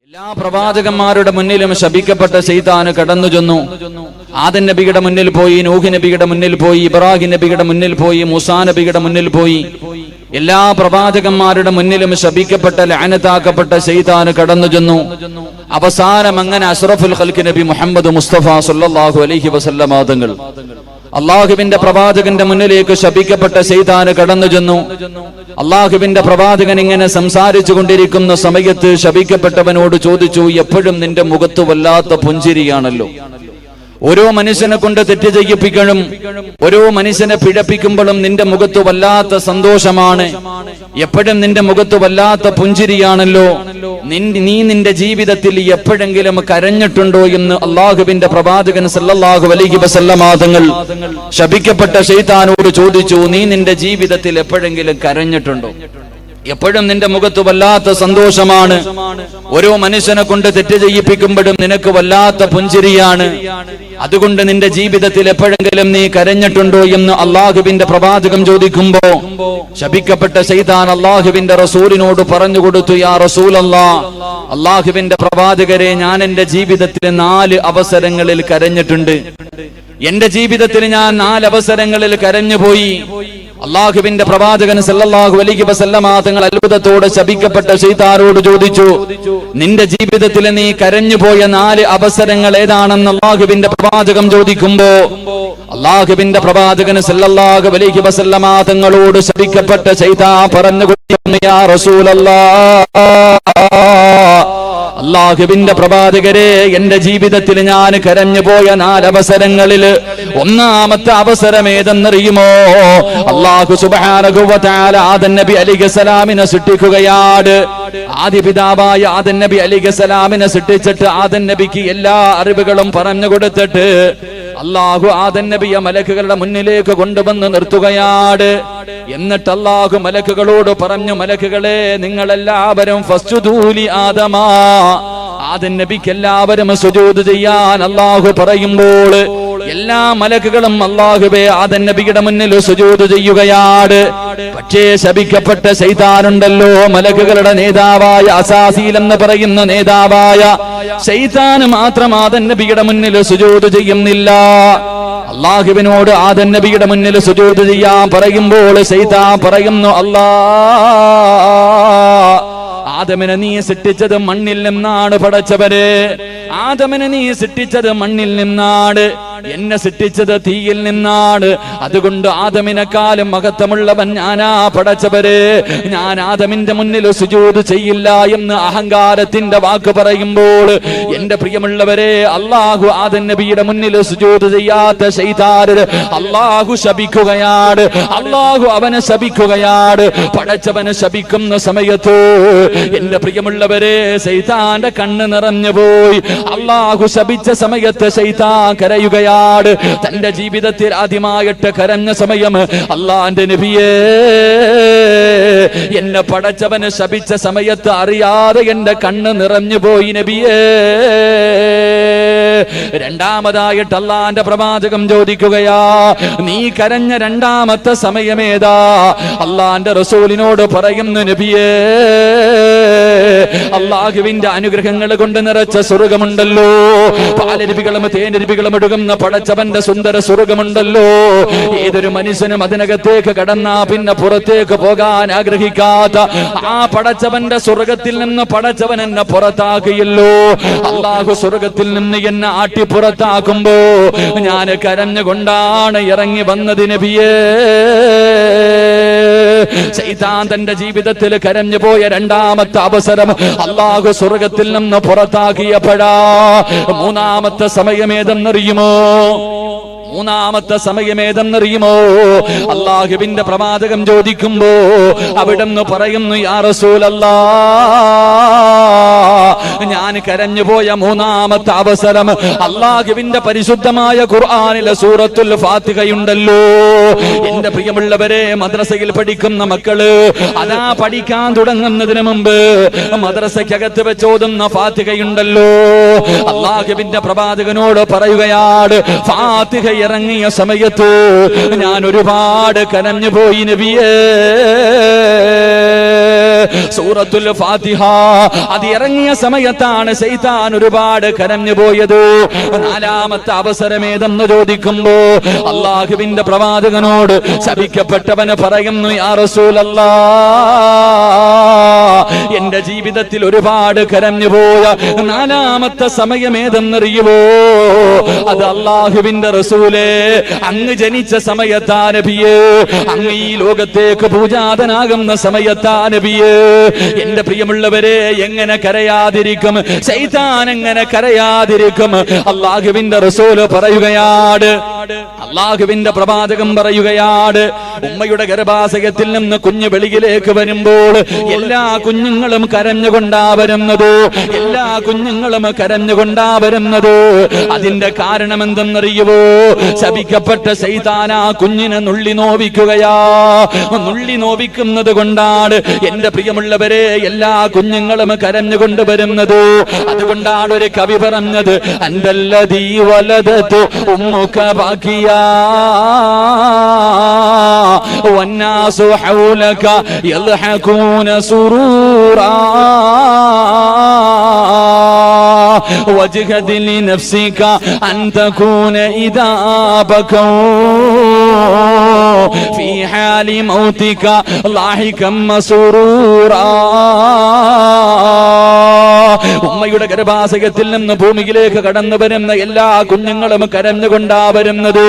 എല്ലാ പ്രവാചകന്മാരുടെ മുന്നിലും ശപിക്കപ്പെട്ട ശൈത്താന് കടന്നു ചെന്നു. ആദം നബിയുടെ മുന്നിൽ പോയി, നൂഹ് നബിയുടെ മുന്നിൽ പോയി, ഇബ്രാഹിം നബിയുടെ മുന്നിൽ പോയി, മൂസാ നബിയുടെ മുന്നിൽ പോയി. എല്ലാ പ്രവാചകന്മാരുടെ മുന്നിലും ശപിക്കപ്പെട്ട ലഅനത്താക്കപ്പെട്ട ശൈത്താന് കടന്നു ചെന്നു. അവസാനം അങ്ങനെ അഷ്റഫുൽ ഖൽഖ് നബി മുഹമ്മദ് മുസ്തഫ സല്ലല്ലാഹു അലൈഹി വസല്ലം തങ്ങൾ അള്ളാഹുവിന്റെ പ്രവാചകന്റെ മുന്നിലേക്ക് ശപിക്കപ്പെട്ട ശൈത്താന് കടന്നു ചെന്നു. അള്ളാഹുവിന്റെ പ്രവാചകൻ ഇങ്ങനെ സംസാരിച്ചു കൊണ്ടിരിക്കുന്ന സമയത്ത് ശപിക്കപ്പെട്ടവനോട് ചോദിച്ചു, എപ്പോഴും നിന്റെ മുഖത്ത് വല്ലാത്ത പുഞ്ചിരിയാണല്ലോ. ഓരോ മനുഷ്യനെ കൊണ്ട് തെറ്റ് ചെയ്യിപ്പിക്കണം, ഓരോ മനുഷ്യനെ പിഴപ്പിക്കുമ്പോഴും നിന്റെ മുഖത്ത് വല്ലാത്ത സന്തോഷമാണ്, എപ്പോഴും നിന്റെ മുഖത്ത് വല്ലാത്ത പുഞ്ചിരിയാണല്ലോ. നീ നിന്റെ ജീവിതത്തിൽ എപ്പോഴെങ്കിലും കരഞ്ഞിട്ടുണ്ടോ എന്ന് അള്ളാഹുവിന്റെ പ്രവാചകൻ സല്ലല്ലാഹു അലൈഹി വസല്ലം തങ്ങൾ ശപിക്കപ്പെട്ട ശൈത്താനോട് ചോദിച്ചു. നീ നിന്റെ ജീവിതത്തിൽ എപ്പോഴെങ്കിലും കരഞ്ഞിട്ടുണ്ടോ? എപ്പോഴും നിന്റെ മുഖത്ത് വല്ലാത്ത സന്തോഷമാണ്, ഓരോ മനുഷ്യനെ കൊണ്ട് തെറ്റ് ചെയ്യിപ്പിക്കുമ്പോഴും നിനക്ക് വല്ലാത്ത പുഞ്ചിരിയാണ്, അതുകൊണ്ട് നിന്റെ ജീവിതത്തിൽ എപ്പോഴെങ്കിലും നീ കരഞ്ഞിട്ടുണ്ടോ എന്ന് അള്ളാഹുവിന്റെ പ്രവാചകൻ ചോദിക്കുമ്പോ ശപിക്കപ്പെട്ട ശൈത്താൻ അള്ളാഹുവിന്റെ റസൂലിനോട് പറഞ്ഞു കൊടുത്തു, യാ റസൂലല്ലാഹ്, അള്ളാഹുവിന്റെ പ്രവാചകരെ, ഞാൻ എന്റെ ജീവിതത്തിൽ 4 അവസരങ്ങളിൽ കരഞ്ഞിട്ടുണ്ട്. എന്റെ ജീവിതത്തിൽ ഞാൻ 4 അവസരങ്ങളിൽ കരഞ്ഞുപോയി. അള്ളാഹുവിന്റെ പ്രവാചകൻ സല്ലല്ലാഹു അലൈഹി വസല്ലം തങ്ങൾ അത്ഭുതത്തോടെ ശപിക്കപ്പെട്ട ശൈത്താനോട് ചോദിച്ചു, നിന്റെ ജീവിതത്തിൽ നീ കരഞ്ഞുപോയ 4 അവസരങ്ങൾ ഏതാണെന്ന് അള്ളാഹുവിന്റെ പ്രവാചകൻ ചോദിക്കുമ്പോ അള്ളാഹുവിന്റെ പ്രവാചകൻ സല്ലല്ലാഹു അലൈഹി വസല്ലം തങ്ങളോട് ശപിക്കപ്പെട്ട ശൈത്താൻ പറഞ്ഞു, യാ റസൂലല്ലാഹ്, അള്ളാഹുവിന്റെ പ്രവാചകരെ, എന്റെ ജീവിതത്തിൽ ഞാൻ കരഞ്ഞുപോയ 4 അവസരങ്ങളിൽ ഒന്നാമത്തെ അവസരം ഏതെന്നറിയുമോ? അള്ളാഹു സുബ്ഹാനഹു വ തആല ആദം നബി അലൈഹിസ്സലാമിനെ സൃഷ്ടിക്കുകയാണ്. ആദ്യ പിതാവായ ആദം നബി അലൈഹിസ്സലാമിനെ സൃഷ്ടിച്ചിട്ട് ആദം നബിക്ക് എല്ലാ അറിവുകളും പറഞ്ഞു കൊടുത്തിട്ട് അള്ളാഹു ആദം നബിയെ മലക്കുകളുടെ മുന്നിലേക്ക് കൊണ്ടുവന്ന് നിർത്തുകയാണ്. എന്നിട്ട് അള്ളാഹു മലക്കുകളോട് പറഞ്ഞു, മലക്കുകളെ, നിങ്ങളെല്ലാവരും ഫസ്ജുദൂലി ആദമാ, ആദം നബിക്ക് എല്ലാവരും സുജൂദ് ചെയ്യാൻ അള്ളാഹു പറയുമ്പോൾ എല്ലാ മലക്കുകളും അള്ളാഹുവേ ആദം നബിയുടെ മുന്നിൽ സുജൂദ് ചെയ്യുകയാണ്. പക്ഷേ ശപിക്കപ്പെട്ട ശൈത്താനുണ്ടല്ലോ, മലക്കുകളുടെ നേതാവായ അസാസീൽ എന്ന് പറയുന്ന നേതാവായ ശൈത്താൻ മാത്രം ആദം നബിയുടെ മുന്നിൽ സുജൂദ് ചെയ്യുന്നില്ല. അള്ളാഹുവിനോട് ആദം നബിയുടെ മുന്നിൽ സുജൂദ് ചെയ്യാൻ പറയുമ്പോൾ ശൈത്താൻ പറയുന്നു, ആദമിനെ നീ സൃഷ്ടിച്ചത് മണ്ണിൽ നിന്നാണ് പടച്ചവരെ, ആദമിനെ നീ സൃഷ്ടിച്ചത് മണ്ണിൽ നിന്നാണ്, എന്നെ സൃഷ്ടിച്ചത് തീയിൽ നിന്നാണ്, അതുകൊണ്ട് ആദമിനെക്കാളും മഹത്വമുള്ളവൻ ഞാനാ പടച്ചവരെ, ഞാൻ ആദമിന്റെ മുന്നിൽ സുജൂദ് ചെയ്യില്ല എന്ന് അഹങ്കാരത്തിന്റെ വാക്ക് പറയുമ്പോൾ എന്റെ പ്രിയമുള്ളവരെ, അള്ളാഹു ആദം നബിയുടെ മുന്നിൽ സുജൂദ് ചെയ്യാത്ത ശൈത്താന് അള്ളാഹു ശപിക്കുകയാണ്. അള്ളാഹു അവനെ ശപിക്കുകയാണ്. പടച്ചവനെ ശപിക്കുന്ന സമയത്ത് എന്റെ പ്രിയമുള്ളവരെ, ശൈത്താന്റെ കണ്ണ് നിറഞ്ഞു പോയി. അള്ളാഹു ശപിച്ച സമയത്ത് ശൈത്താൻ കരയുകയാണ്. തന്റെ ജീവിതത്തിൽ ആദ്യമായിട്ട് കരഞ്ഞ സമയം, അള്ളാന്റെ നബിയേ, എന്നെ പടച്ചവന് ശപിച്ച സമയത്ത് അറിയാതെ എന്റെ കണ്ണ് നിറഞ്ഞു പോയി നബിയേ. രണ്ടാമതായിട്ട് അള്ളാന്റെ പ്രവാചകം ചോദിക്കുകയാ, നീ കരഞ്ഞ രണ്ടാമത്തെ സമയമേതാ? അള്ളാന്റെ റസൂലിനോട് പറയുന്നു, നബിയേ, അള്ളാഹുവിന്റെ അനുഗ്രഹങ്ങൾ കൊണ്ട് നിറച്ച സ്വർഗമുണ്ടല്ലോ, പാലരുവികളും തേനരുവികളും ഒഴുകുന്ന പടച്ചവന്റെ സുന്ദര സ്വർഗമുണ്ടല്ലോ, ഏതൊരു മനുഷ്യനും അതിനകത്തേക്ക് കടന്നാ പിന്നെ പുറത്തേക്ക് പോകാൻ ആഗ്രഹിക്കാത്ത ആ പടച്ചവന്റെ സ്വർഗത്തിൽ നിന്ന് പടച്ചവൻ എന്നെ പുറത്താക്കിയല്ലോ. അള്ളാഹു സ്വർഗത്തിൽ നിന്ന് എന്നെ ആട്ടി പുറത്താക്കുമ്പോ ഞാൻ കരഞ്ഞുകൊണ്ടാണ് ഇറങ്ങി വന്നത് നബിയേ. ശൈത്താൻ തന്റെ ജീവിതത്തിൽ കരഞ്ഞു പോയ രണ്ടാമത്തെ അവസരം അള്ളാഹു സ്വർഗത്തിൽ നിന്ന് പുറത്താക്കിയപ്പോഴാ. മൂന്നാമത്തെ സമയമേതെന്നറിയുമോ? മൂന്നാമത്തെ സമയമേതെന്നറിയുമോ? അള്ളാഹുവിന്റെ പ്രവാചകം ചോദിക്കുമ്പോ അവിടുന്ന് പറയുന്നു, യാ റസൂലല്ലാഹ്, ഞാൻ കരഞ്ഞുപോയ മൂന്നാമത്തെ അവസരം അള്ളാഹുവിന്റെ പരിശുദ്ധമായ ഖുർആനിലെ സൂറത്തുൽ ഫാത്തിഹയുണ്ടല്ലോ. എന്റെ പ്രിയമുള്ളവരെ, മദ്രസയിൽ പഠിക്കുന്ന മക്കള് അതാ പഠിക്കാൻ തുടങ്ങുന്നതിന് മുമ്പ് മദ്രസയ്ക്കകത്ത് വെച്ചോതുന്ന ഫാത്തിഹയുണ്ടല്ലോ. അള്ളാഹുവിന്റെ പ്രവാചകനോട് പറയുകയാണ്, ഫാത്തിഹ ഇറങ്ങിയ സമയത്ത് ഞാൻ ഒരുപാട് കരഞ്ഞുപോയി നബിയേ. സൂറത്തുൽ ഫാത്തിഹ അത് ഇറങ്ങിയ സമയത്താണ് ശൈത്താൻ ഒരുപാട് കരഞ്ഞു പോയത്. നാലാമത്തെ അവസരമേതെന്ന് ചോദിക്കുമ്പോ അള്ളാഹുവിന്റെ പ്രവാചകനോട് ശപിക്കപ്പെട്ടവന് പറയുന്നു, യാ റസൂലല്ലാഹ്, എന്റെ ജീവിതത്തിൽ ഒരുപാട് കരഞ്ഞുപോയ നാലാമത്തെ സമയമേതെന്നറിയുമോ? അത് അള്ളാഹുവിന്റെ റസൂലേ, അങ്ങ് ജനിച്ച സമയത്താ നബിയേ, അങ്ങ് ഈ ലോകത്തേക്ക് പൂജാതനാകുന്ന സമയത്താ നബിയേ. എന്റെ പ്രിയമുള്ളവരെ, എങ്ങനെ കരയാതിരിക്കും? ശൈത്താൻ എങ്ങനെ കരയാതിരിക്കും? അള്ളാഹുവിന്റെ റസൂല് പറയുകയാണ്, അള്ളാഹുവിന്റെ പ്രവാചകൻ പറയുകയാണ്, ഉമ്മയുടെ ഗർഭാശയത്തിൽ നിന്ന് കുഞ്ഞ് വെളിയിലേക്ക് വരുമ്പോൾ എല്ലാ കുഞ്ഞുങ്ങളും കരഞ്ഞുകൊണ്ടാ വരുന്നത്, എല്ലാ കുഞ്ഞുങ്ങളും കരഞ്ഞുകൊണ്ടാ വരുന്നത്. അതിന്റെ കാരണം എന്തെന്നറിയുവോ? ശപിക്കപ്പെട്ട ശൈത്താൻ ആ കുഞ്ഞിനെ നുള്ളി നോവിക്കുകയാ. നുള്ളി നോവിക്കുന്നത് കൊണ്ടാണ് എന്റെ പ്രിയമുള്ളവരെ എല്ലാ കുഞ്ഞുങ്ങളും കരഞ്ഞുകൊണ്ട് വരുന്നത്. അതുകൊണ്ടാണ് ഒരു കവി പറഞ്ഞത്, അന്തല്ലദീ വലദതു ഉമ്മുക ബാക്കിയാ വന്നാസു ഹൗലക യൽഹഖൂന സുറൂറാ വജ്ഹദ് ലിനഫ്സിക അൻ തകൂന ഇദാ ബകൗ ഫീ ഹാലി മൗതിക ലാഹികം മസ്റൂറാ. ഉമ്മയുടെ ഗർഭാശയത്തിൽ നിന്ന് ഭൂമിയിലേക്ക് കടന്നു വരുന്ന എല്ലാ കുഞ്ഞുങ്ങളും കരഞ്ഞുകൊണ്ടാ വരുന്നത്,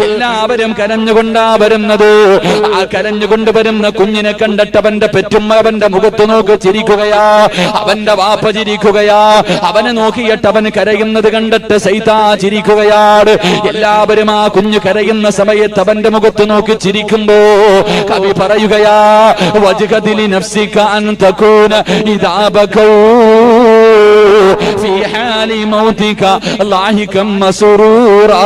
എല്ലാവരും കരഞ്ഞുകൊണ്ടാ വരുന്നത്. ആ കരഞ്ഞുകൊണ്ട് വരുന്ന കുഞ്ഞിനെ കണ്ടിട്ട് അവന്റെ പെറ്റുമ്മ അവന്റെ മുഖത്ത് നോക്കി ചിരിക്കുകയാ, അവന്റെ വാപ്പ ചിരിക്കുകയാ. അവനെ നോക്കിയിട്ട് അവൻ കരയുന്നത് കണ്ടിട്ട് ശൈത്താൻ ചിരിക്കുകയാണ്. എല്ലാവരും ആ കുഞ്ഞ് കരയുന്ന സമയത്ത് അവന്റെ മുഖത്ത് നോക്കി ചിരിക്കുമ്പോ കവി പറയുകയാ, വജ്ഹദ് ലിനഫ്സിക അൻ തകൂന ഇദാ ബകൗ ഫീ ഹാലി മൗതിക ലാഹികം മസ്റൂറാ.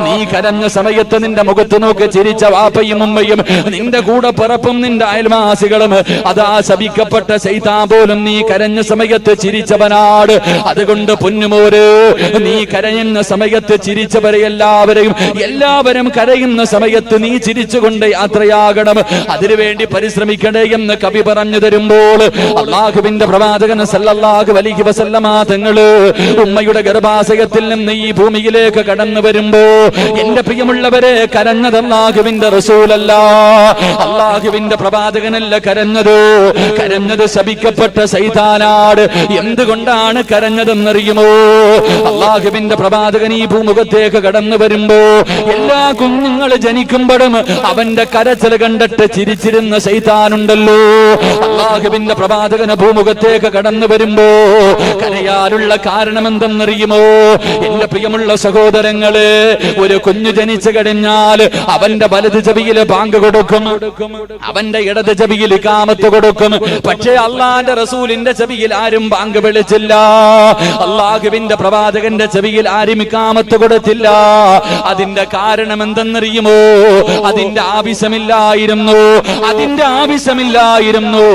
നീ കരഞ്ഞ സമയത്ത് നിന്റെ മുഖത്ത് നോക്കി ചിരിച്ച വാപ്പയും ഉമ്മയും നിന്റെ കൂടെ പിറപ്പും നിന്റെ അയൽവാസികളും അതാ ശപിക്കപ്പെട്ട ശൈത്താൻ പോലും നീ കരഞ്ഞ സമയത്ത് ചിരിച്ചവനാട്. അതുകൊണ്ട് പൊന്നുമോര്, നീ കരയുന്ന സമയത്ത് ചിരിച്ചവരെ എല്ലാവരും കരയുന്ന സമയത്ത് നീ ചിരിച്ചുകൊണ്ട് യാത്രയാകണം. അതിനുവേണ്ടി പരിശ്രമിക്കണേ എന്ന് കവി പറഞ്ഞു തരുമ്പോൾ അള്ളാഹുവിന്റെ പ്രവാചകൻ സല്ലല്ലാഹു അലൈഹി വസല്ലമ തങ്ങള് ഉമ്മയുടെ ഗർഭാശയത്തിൽ നിന്ന് ഈ ഭൂമിയിലേക്ക് കടന്നു വരുമ്പോ എന്റെ പ്രിയമുള്ളവരെ, കരഞ്ഞത് അള്ളാഹുവിന്റെ റസൂലല്ല, അള്ളാഹുവിന്റെ പ്രവാചകനല്ല കരഞ്ഞത്. കരഞ്ഞത് ശപിക്കപ്പെട്ട ശൈത്താനാട്. എന്തുകൊണ്ടാണ് കരഞ്ഞതെന്നറിയുമോ? അള്ളാഹുവിന്റെ പ്രവാചകൻ ഈ ഭൂമുഖത്തേക്ക് കടന്നു വരുമ്പോ എല്ലാ കുഞ്ഞുങ്ങൾ ജനിക്കുമ്പോഴും അവന്റെ കരച്ചിൽ കണ്ടിട്ട് ചിരിച്ചിരുന്ന ശൈത്താനുണ്ടല്ലോ. അള്ളാഹുവിന്റെ പ്രവാചകന് ഭൂമുഖത്തേക്ക് കടന്നു വരുമ്പോ കരയാനുള്ള കാരണം എന്തെന്നറിയുമോ? എന്റെ പ്രിയമുള്ള സഹോദരങ്ങളെ, ഒരു കുഞ്ഞു ജനിച്ചു കഴിഞ്ഞാൽ അവന്റെ വലത് ചെവിയിൽ ബാങ്ക് കൊടുക്കും, അവന്റെ ഇടത് ചെവിയിൽ ഇഖാമത്ത് കൊടുക്കും. പക്ഷേ അള്ളാന്റെ റസൂലിന്റെ ചെവിയിൽ ആരും ബാങ്ക് വിളിച്ചില്ല, അള്ളാഹുവിന്റെ പ്രവാചകന്റെ ചെവിയിൽ ആരും ഇഖാമത്ത് കൊടുത്തില്ല. അതിന്റെ കാരണം എന്തെന്നറിയുമോ? അതിന്റെ ആവശ്യമില്ലായിരുന്നു, അതിന്റെ ആവശ്യമില്ലായിരുന്നു.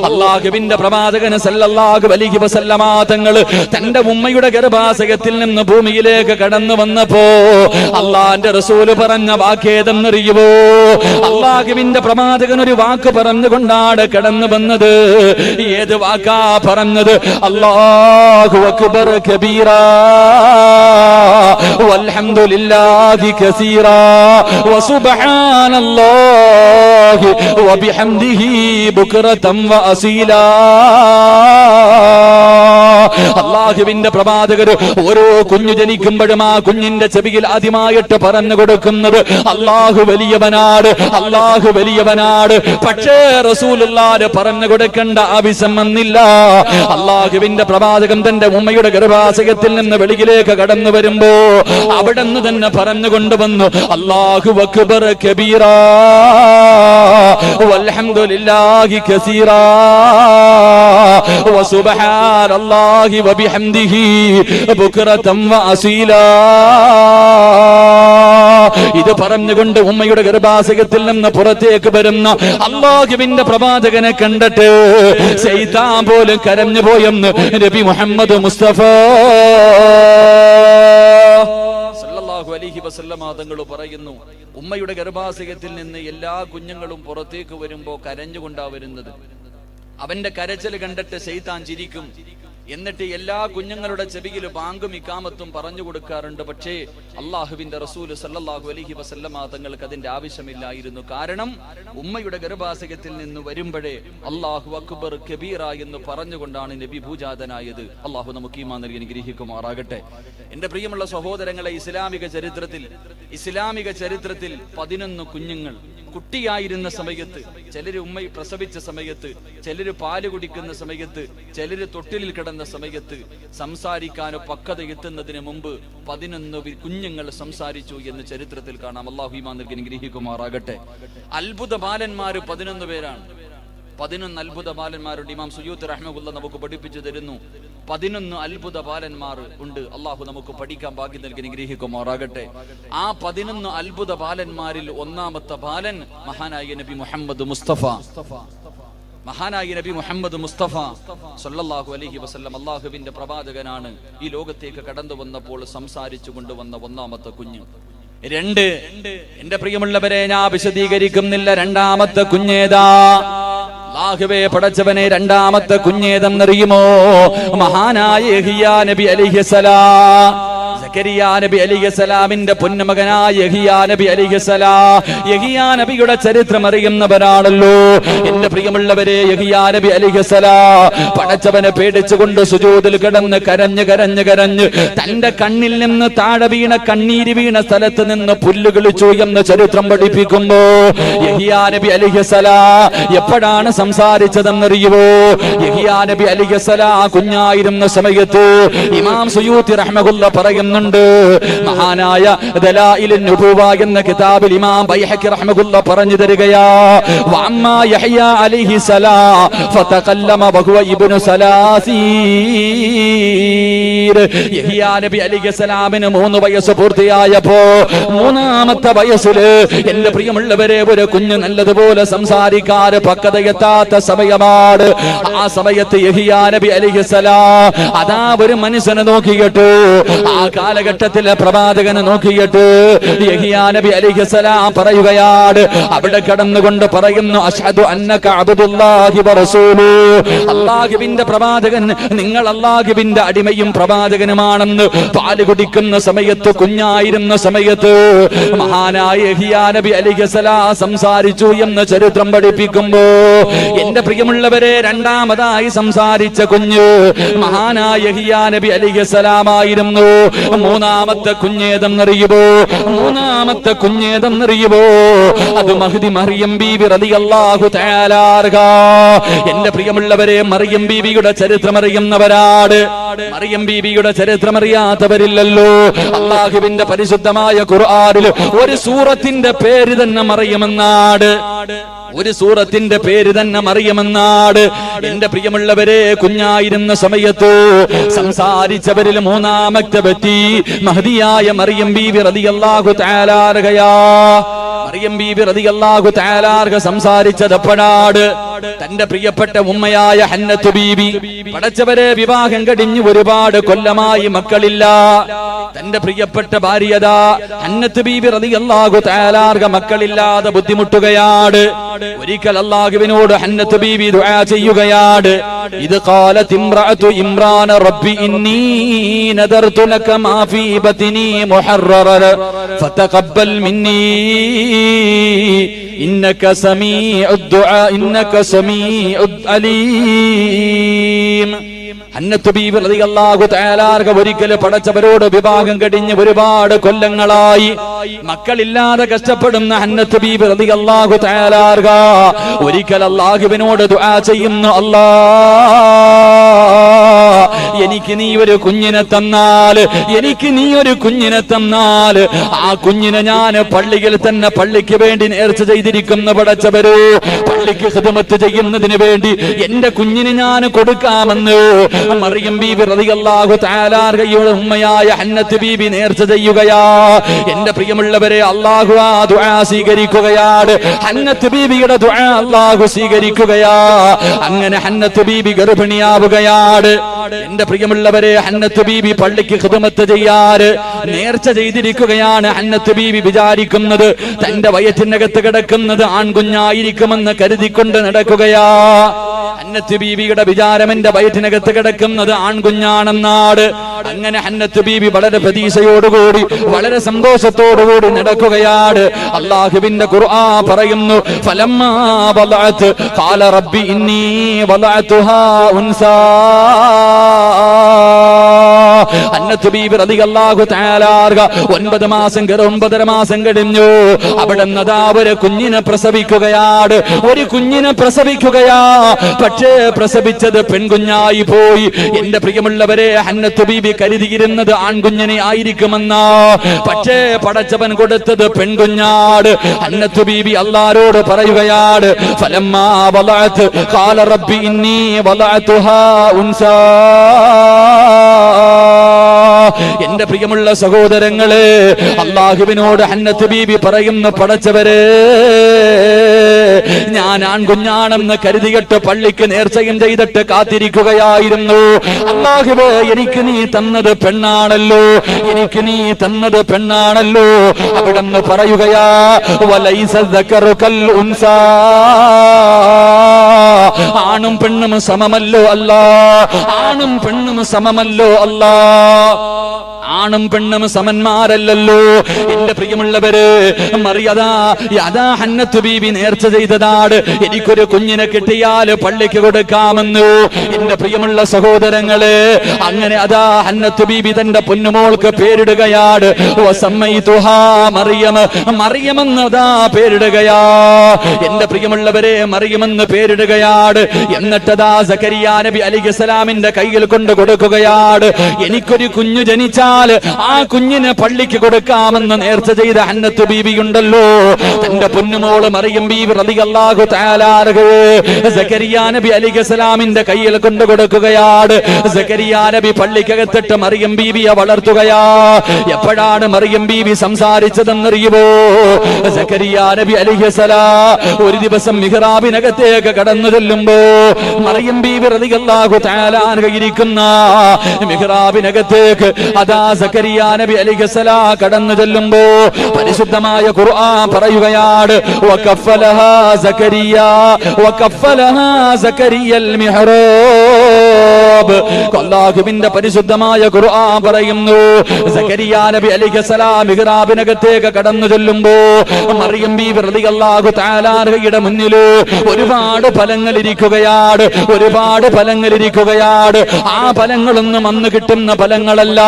അള്ളാഹുവിന്റെ പ്രവാചകന് സല്ലല്ലാഹു അലൈഹി വസല്ലമ തങ്ങൾ തന്റെ ഉമ്മയുടെ ഗർഭാശയത്തിൽ നിന്ന് ഭൂമിയിലേക്ക് കടന്നു വന്നപ്പോ അള്ളാന്റെ റസൂല് പറഞ്ഞ വാക്കേതെന്നറിയുമോ? അള്ളാഹുവിന്റെ പ്രവാചകൻ ഒരു വാക്ക് പറഞ്ഞുകൊണ്ടാണ് കടന്നു വന്നത്. ഏത് വാക്കാ പറഞ്ഞത്? അല്ലാഹു അക്ബർ കബീറാ വൽഹംദുലില്ലാഹി കസീറാ വസുബ്ഹാനല്ലാഹി വബിഹംദിഹി ബുക്റതൻ വഅസീലാ. അള്ളാഹുവിന്റെ പ്രവാചകർ ഓരോ കുഞ്ഞു ജനിക്കുമ്പോഴും ആ കുഞ്ഞിന്റെ ചെവിയിൽ ആദ്യമായിട്ട് പറഞ്ഞു കൊടുക്കുന്നത് അള്ളാഹു വലിയവനാട്, അള്ളാഹു വലിയവനാട്. പക്ഷേ റസൂലുള്ളാഹി പറഞ്ഞു കൊടുക്കേണ്ട ആവശ്യം വന്നില്ല. അള്ളാഹുവിന്റെ പ്രവാചകൻ തന്റെ ഉമ്മയുടെ ഗർഭാശയത്തിൽ നിന്ന് വെളിയിലേക്ക് കടന്നു വരുമ്പോ അവിടെ നിന്ന് തന്നെ പറഞ്ഞു കൊണ്ടുവന്നു അല്ലാഹു അക്ബർ കബീറാ വൽഹംദുലില്ലാഹി കസീറാ വസുബ്ഹാനല്ലാഹി വബിഹംദിഹി ബുക്റതൻ വഅസീലാ. ഇത് പറഞ്ഞുകൊണ്ട് ഉമ്മയുടെ ഗർഭാശയത്തിൽ നിന്ന് പുറത്തേക്ക് വരുന്ന അല്ലാഹുവിന്റെ പ്രവാചകനെ കണ്ടിട്ട് ശൈത്താൻ പോലും കരഞ്ഞു പോയെന്ന് നബി മുഹമ്മദ് മുസ്തഫ സല്ലല്ലാഹു അലൈഹി വസല്ലമ തങ്ങൾ പറയുന്നു, ഉമ്മയുടെ ഗർഭാശയത്തിൽ നിന്ന് എല്ലാ കുഞ്ഞുങ്ങളും പുറത്തേക്ക് വരുമ്പോ കരഞ്ഞുകൊണ്ടാ വരുന്നത്. അവന്റെ കരച്ചിൽ കണ്ടിട്ട് ശൈത്താൻ ചിരിക്കും. എന്നിട്ട് എല്ലാ കുഞ്ഞുങ്ങളുടെ ചെവിയിൽ ബാങ്കും ഇക്കാമത്തും പറഞ്ഞു കൊടുക്കാറുണ്ട്. പക്ഷേ അള്ളാഹുവിന്റെ റസൂൽ സല്ലല്ലാഹു അലൈഹി വസല്ലമ തങ്ങൾക്ക് അതിന്റെ ആവശ്യമില്ലായിരുന്നു. കാരണം ഉമ്മയുടെ ഗർഭാശയത്തിൽ നിന്ന് വരുമ്പോഴേ അല്ലാഹു അക്ബർ കബീറ എന്ന് പറഞ്ഞുകൊണ്ടാണ് നബി ഭൂജാതനായത്. അള്ളാഹു നമുക്ക് ഈമാൻ നൽകി അനുഗ്രഹിക്കുമാറാകട്ടെ. എന്റെ പ്രിയമുള്ള സഹോദരങ്ങളെ, ഇസ്ലാമിക ചരിത്രത്തിൽ 11 കുഞ്ഞുങ്ങൾ കുട്ടിയായിരുന്ന സമയത്ത്, ചിലര് ഉമ്മ പ്രസവിച്ച സമയത്ത്, ചിലര് പാല് കുടിക്കുന്ന സമയത്ത്, ചിലര് തൊട്ടിലിൽ കിടന്ന സമയത്ത്, സംസാരിക്കാനോ പക്വത എത്തുന്നതിന് മുമ്പ് 11 കുഞ്ഞുങ്ങൾ സംസാരിച്ചു എന്ന് ചരിത്രത്തിൽ കാണാം. അല്ലാഹു ഈമാൻ നൽകി അനുഗ്രഹിക്കുമാറാകട്ടെ. അത്ഭുത ബാലന്മാര് 11 പേരാണ്. 11 അത്ഭുത ബാലന്മാരുണ്ട്. ഇമാം സുയൂത്തി റഹ്മത്തുള്ളാഹി നമുക്ക് പഠിപ്പിച്ചു തരുന്നു. 11 അത്ഭുത ബാലന്മാർ ഉണ്ട്. അള്ളാഹു നമുക്ക് പഠിക്കാൻ ഭാഗ്യം നൽകി അനുഗ്രഹിക്കുമാറാകട്ടെ. ആ 11 അത്ഭുത ബാലന്മാരിൽ ഒന്നാമത്തെ ബാലൻ മഹാനായ നബി മുഹമ്മദ് മുസ്തഫ സല്ലല്ലാഹു അലൈഹി വസല്ലം അള്ളാഹുവിന്റെ പ്രവാചകനാണ്. ഈ ലോകത്തേക്ക് കടന്നു വന്നപ്പോൾ സംസാരിച്ചു കൊണ്ടുവന്ന ഒന്നാമത്തെ കുഞ്ഞ്. 2, എന്റെ പ്രിയമുള്ളവരെ, ഞാൻ വിശദീകരിക്കുന്നില്ല. രണ്ടാമത്തെ കുഞ്ഞേതാ? അല്ലാഹുവേ പടച്ചവനെ, രണ്ടാമത്തെ കുഞ്ഞേതെന്നറിയുമോ? മഹാനായ യഹ്യാ നബി അലൈഹിസ്സലാം. സക്കരിയാ നബി അലൈഹിസ്സലാമിന്റെ പൊന്നുമകനായ യഹ്യാ നബി അലൈഹിസ്സലാം. യഹ്യാ നബിയുടെ ചരിത്രം അറിയുന്നവരാണല്ലോ എന്റെ പ്രിയമുള്ളവരെ. യഹ്യാ നബി അലൈഹിസ്സലാം പടച്ചവനെ പേടിച്ചുകൊണ്ട് സുജൂദിൽ കിടന്ന് കരഞ്ഞ് തന്റെ കണ്ണിൽ നിന്ന് താഴെ വീണ കണ്ണീര് വീണ സ്ഥലത്ത് നിന്ന് പുല്ല് കിളിച്ചു എന്ന് ചരിത്രം പഠിപ്പിക്കുമ്പോ യഹ്യാ നബി അലൈഹിസ്സലാം എപ്പോഴാണ് സംസാരിച്ചതെന്നറിയുവോ? യഹ്യാ നബി അലൈഹിസ്സലാം കുഞ്ഞായിരുന്ന സമയത്ത് ഇമാം സുയൂത്തി റഹ്മത്തുള്ളാഹി പറയുന്നുണ്ട്. മഹാനായ ദലായിലുൻ നുബുവ എന്ന കിതാബിൽ ഇമാം ബൈഹഖി റഹ്മത്തുള്ളാഹി പറഞ്ഞു തരികയാ, വഅമ്മാ യഹ്യാ അലൈഹിസ്സലാം ഫതകല്ലമ വഹുവ ഇബ്നു സലാസീർ. യഹ്യാ നബി അലൈഹിസ്സലാമിന് 3 വയസ്സ് പൂർത്തിയായപ്പോ 3ാമത്തെ വയസ്സില് എന്റെ പ്രിയമുള്ളവരെ ഒരു കുഞ്ഞ് നല്ലതുപോലെ സംസാരിക്കാറ് പക്വതയെത്താത്ത സമയമാണ്. ആ സമയത്ത് യഹ്യാ നബി അലൈഹിസ്സലാം അതാ ഒരു മനുഷ്യനെ നോക്കിയിട്ട്, ആ കാലഘട്ടത്തിലെ പ്രവാചകനെ നോക്കിയിട്ട് യഹ്യാ നബി അലൈഹിസ്സലാം പറയുകയാണ്, അവിടെ കടന്നുകൊണ്ട് പറയുന്നു, അശ്ഹദു അന്നക അബ്ദുല്ലാഹി വറസൂലു. അല്ലാഹുവിന്റെ പ്രവാചകൻ, നിങ്ങൾ അല്ലാഹുവിന്റെ അടിമയും പ്രവാചകനുമാണെന്ന് പാല് കുടിക്കുന്ന സമയത്ത്, കുഞ്ഞായിരുന്ന സമയത്ത് മഹാനായ യഹ്യാ നബി അലൈഹിസ്സലാം സംസാരിച്ചു എന്ന് ചരിത്രം പഠിപ്പിക്കുമ്പോ എന്റെ പ്രിയമുള്ളവരെ, രണ്ടാമതായി സംസാരിച്ച കുഞ്ഞ് മഹാനായ യഹ്യാ നബി അലൈഹിസ്സലാം ആയിരുന്നു. മൂന്നാമത്തെ കുഞ്ഞേതെന്നറിയുമോ? അത് മഹ്ദി മറിയം ബീവി റളിയല്ലാഹു തആല അൻഹ. എന്റെ പ്രിയമുള്ളവരെ, മറിയം ബീവിയുടെ ചരിത്രം അറിയുന്നവരാണ്. മറിയം ബീവിയുടെ ചരിത്രം അറിയാത്തവരില്ലല്ലോ. അല്ലാഹുവിന്റെ പരിശുദ്ധമായ ഖുർആനിൽ ഒരു സൂറത്തിന്റെ പേര് തന്നെ മറിയമെന്നാണ്. എന്റെ പ്രിയമുള്ളവരെ, കുഞ്ഞായിരുന്ന സമയത്ത് സംസാരിച്ചവരിൽ മൂന്നാമത്തെ വ്യക്തി മഹ്ദിയായ മറിയം ബീവി റളിയല്ലാഹു തആല അൻഹയാ. മറിയം ബീവി റളിയല്ലാഹു തആല അൻഹ സംസാരിച്ചത് എപ്പോഴാണ്? തന്റെ പ്രിയപ്പെട്ട ഉമ്മയായ ഹന്നത്ത് ബീവി, പടച്ചവരെ വിവാഹം കഴിഞ്ഞ് ഒരുപാട് കൊല്ലമായി മക്കളില്ല. തന്റെ പ്രിയപ്പെട്ട ഭാര്യതാ ഹന്നത്ത് ബീവി റളിയല്ലാഹു തആല അൻഹ മക്കളില്ലാതെ ബുദ്ധിമുട്ടുകയാണ്. ഒരിക്കൽ അല്ലാഹുവിനോട് ഹന്നത്ത് ബീവി ദുആ ചെയ്യുകയാണ്. ഇത് ഖാലത് ഇംറഅതു ഇമ്രാൻ റബ്ബി ഇന്നി നദർതു ലക മാ ഫീ ബത്നി മുഹററ ഫതഖബ്ബൽ മിന്നി ഇന്നക സമീഉദ് ദുആ ഇന്നക സമീഉദ് അലീം. ഹന്നത്ത് ബീവി റളിയല്ലാഹു തആല അൻഹ ഒരിക്കൽ പടച്ചവരോട് വിവാഹം കഴിഞ്ഞ് ഒരുപാട് കൊല്ലങ്ങളായി മക്കളില്ലാതെ കഷ്ടപ്പെടുന്ന ഹന്നത്ത് ബീവി റളിയല്ലാഹു തആല അൻഹ ഒരിക്കൽ അല്ലാഹുവിനോട് ദുആ ചെയ്യുന്നു, എനിക്ക് നീ ഒരു കുഞ്ഞിനെ തന്നാൽ ആ കുഞ്ഞിനെ ഞാൻ പള്ളിയിൽ തന്നെ പള്ളിക്ക് വേണ്ടി നേർച്ച ചെയ്തിരിക്കുന്ന പടച്ചവരോ, പള്ളിക്ക് ഖിദ്മത്ത് ചെയ്യുന്നതിന് വേണ്ടി എന്റെ കുഞ്ഞിനെ ഞാൻ കൊടുക്കാമെന്ന് മറിയം ബീവി റളിയല്ലാഹു തആല അൻഹയുടെ ഉമ്മയായ ഹന്നത്ത് ബീവി നേർച്ച ചെയ്യുകയാ. എന്റെ പ്രിയമുള്ളവരെ, അല്ലാഹു ആ ദുആ സ്വീകരിക്കുകയാണ്. ഹന്നത്ത് ബീവിയുടെ ദുആ അല്ലാഹു സ്വീകരിക്കുകയാ. അങ്ങനെ ഹന്നത്ത് ബീവി ഗർഭിണിയാവുകയാണ്. എന്റെ പ്രിയമുള്ളവരെ, ഹന്നത്ത് ബീബി പള്ളിക്ക് ഖിദ്മത്ത് ചെയ്യാറ് നേർച്ച ചെയ്തിരിക്കുകയാണ്. ഹന്നത്ത് ബീബി വിചാരിക്കുന്നത് തന്റെ വയറ്റിനകത്ത് കിടക്കുന്നത് ആൺകുഞ്ഞായിരിക്കുമെന്ന് കരുതിക്കൊണ്ട് നടക്കുകയാ. ഹന്നത്ത് ബീബിയുടെ വിചാരം എന്റെ വയറ്റിനകത്ത് കിടക്കുന്നത് ആൺകുഞ്ഞാണെന്നാട്. അങ്ങനെ ഹന്നത്ത് ബീബി വളരെ പ്രതീക്ഷയോടുകൂടി വളരെ സന്തോഷത്തോടുകൂടി നടക്കുകയാണ്. അല്ലാഹുവിന്റെ ഖുർആൻ പറയുന്നു, ഫലമ്മാ വലഅത് ഖാല റബ്ബി ഇന്നി വലഅതുഹാ ഉൻസാ. ഹന്നത്ത് ബീബി റളിയല്ലാഹു തആല 9 മാസം 9.5 മാസം കഴിഞ്ഞു. അവിടുന്ന് അതാ ഒരു കുഞ്ഞിനെ പ്രസവിക്കുകയാണ്. ഒരു കുഞ്ഞിനെ പ്രസവിക്കുകയാ. പക്ഷേ പ്രസവിച്ചത് പെൺകുഞ്ഞായി പോയി. എന്റെ പ്രിയമുള്ളവരെ, ഹന്നത്ത് ബീബി കരുതിയിരുന്നത് ആൺകുഞ്ഞിനെ ആയിരിക്കുമെന്നാ. പക്ഷേ പടച്ചവൻ കൊടുത്തത് പെൺകുഞ്ഞാട്. ഹന്നത്ത് ബീബി അല്ലാഹുവോട് പറയുകയാണ്, ഫലമ്മാ വലഅത് ഖാല റബ്ബി ഇന്നി വലഅതുഹാ ഉൻസാ. എന്റെ പ്രിയമുള്ള സഹോദരങ്ങളെ, അല്ലാഹുവിനോട് ഹന്നത്ത് ബീബി പറയുന്നു, പടച്ചവരെ, ഞാൻ ആൺകുഞ്ഞാണെന്ന് കരുതിയിട്ട് പള്ളിക്ക് നേർച്ചയും ചെയ്തിട്ട് കാത്തിരിക്കുകയായിരുന്നു. അല്ലാഹുവേ, എനിക്ക് നീ തന്നത് പെണ്ണാണല്ലോ, എനിക്ക് നീ തന്നത് പെണ്ണാണല്ലോ. അവിടുന്ന് പറയുകയാ, വലൈസ ദക്കറു കൽ ഉൻസാ. ആണും പെണ്ണും സമമല്ലോ അല്ലാ, ആണും പെണ്ണും സമമല്ലോ അല്ലാ. ആണും പെണ്ണും സമന്മാരല്ലല്ലോ. എന്റെ പ്രിയമുള്ളവര്, മറിയതാ ഹന്നത്ത് ബീബി നേർച്ച ചെയ്തതാണ്, എനിക്കൊരു കുഞ്ഞിനെ കിട്ടിയാൽ പള്ളിക്ക് കൊടുക്കാമെന്നു. എന്റെ പ്രിയമുള്ള സഹോദരങ്ങളെ, അങ്ങനെ അതാ ഹന്നത്ത് ബീബി തന്റെ പൊന്നുമോൾക്ക് പേരിടുകയാണ്. വസമ്മൈതുഹാ മറിയം. മറിയമെന്ന് അതാ പേരിടുകയാ. എന്റെ പ്രിയമുള്ളവരെ, മറിയമെന്ന് പേരിടുകയാണ്. എന്നിട്ടതാ സക്കരിയ നബി അലൈഹിസ്സലാമിന്റെ കയ്യിൽ കൊണ്ട് കൊടുക്കുകയാണ്. എനിക്കൊരു കുഞ്ഞു ജനിച്ചാൽ ആ കുഞ്ഞിനെ പള്ളിക്ക് കൊടുക്കാമെന്ന് നേർച്ച ചെയ്ത ഹന്നത്ത് ബീബി ഉണ്ടല്ലോ, തന്റെ പൊന്നുമോള് മറിയം ബീബി റളിയല്ലാഹു തആല സക്കരിയ നബി അലൈഹിസ്സലാമിന്റെ കയ്യിൽ കൊണ്ട് കൊടുക്കുകയാണ്. സക്കരിയ നബി പള്ളിക്കകത്തിട്ട് മറിയം ബീബിയെ വളർത്തുകയാ. എപ്പോഴാണ് മറിയം ബീബി സംസാരിച്ചതെന്നറിയുമോ? സക്കരിയ നബി അലൈഹിസ്സലാം ഒരു ദിവസം മിഹ്റാബിനകത്തേക്ക് കടന്നു ചെല്ലുമ്പോ മറിയം ബീബി റളിയല്ലാഹു തആല ഇരിക്കുന്ന മിഹ്റാബിനകത്തേക്ക് അതാ സക്കരിയ നബി അലൈഹിസ്സലാം കടന്നു ചെല്ലുമ്പോ പരിശുദ്ധമായ ഖുർആൻ പറയുകയാണ്, വകഫലഹാ സക്കരിയ വകഫലഹാ സക്കരിയൽ മിഹ്റാബ്. അല്ലാഹുവിന്റെ പരിശുദ്ധമായ ഖുർആൻ പറയുന്നു, സക്കരിയ നബി അലൈഹിസ്സലാം മിഹ്റാബിനകത്തേക്ക് കടന്നു ചെല്ലുമ്പോ മറിയം ബീബി റളിയല്ലാഹു തആലയുടെ മുന്നിൽ ഒരുപാട് ഫലങ്ങൾ ഇരിക്കുകയാണ്, ഒരുപാട് ഫലങ്ങൾ ഇരിക്കുകയാണ്. ആ ഫലങ്ങളൊന്നും അന്ന് കിട്ടുന്ന ഫലങ്ങളല്ല.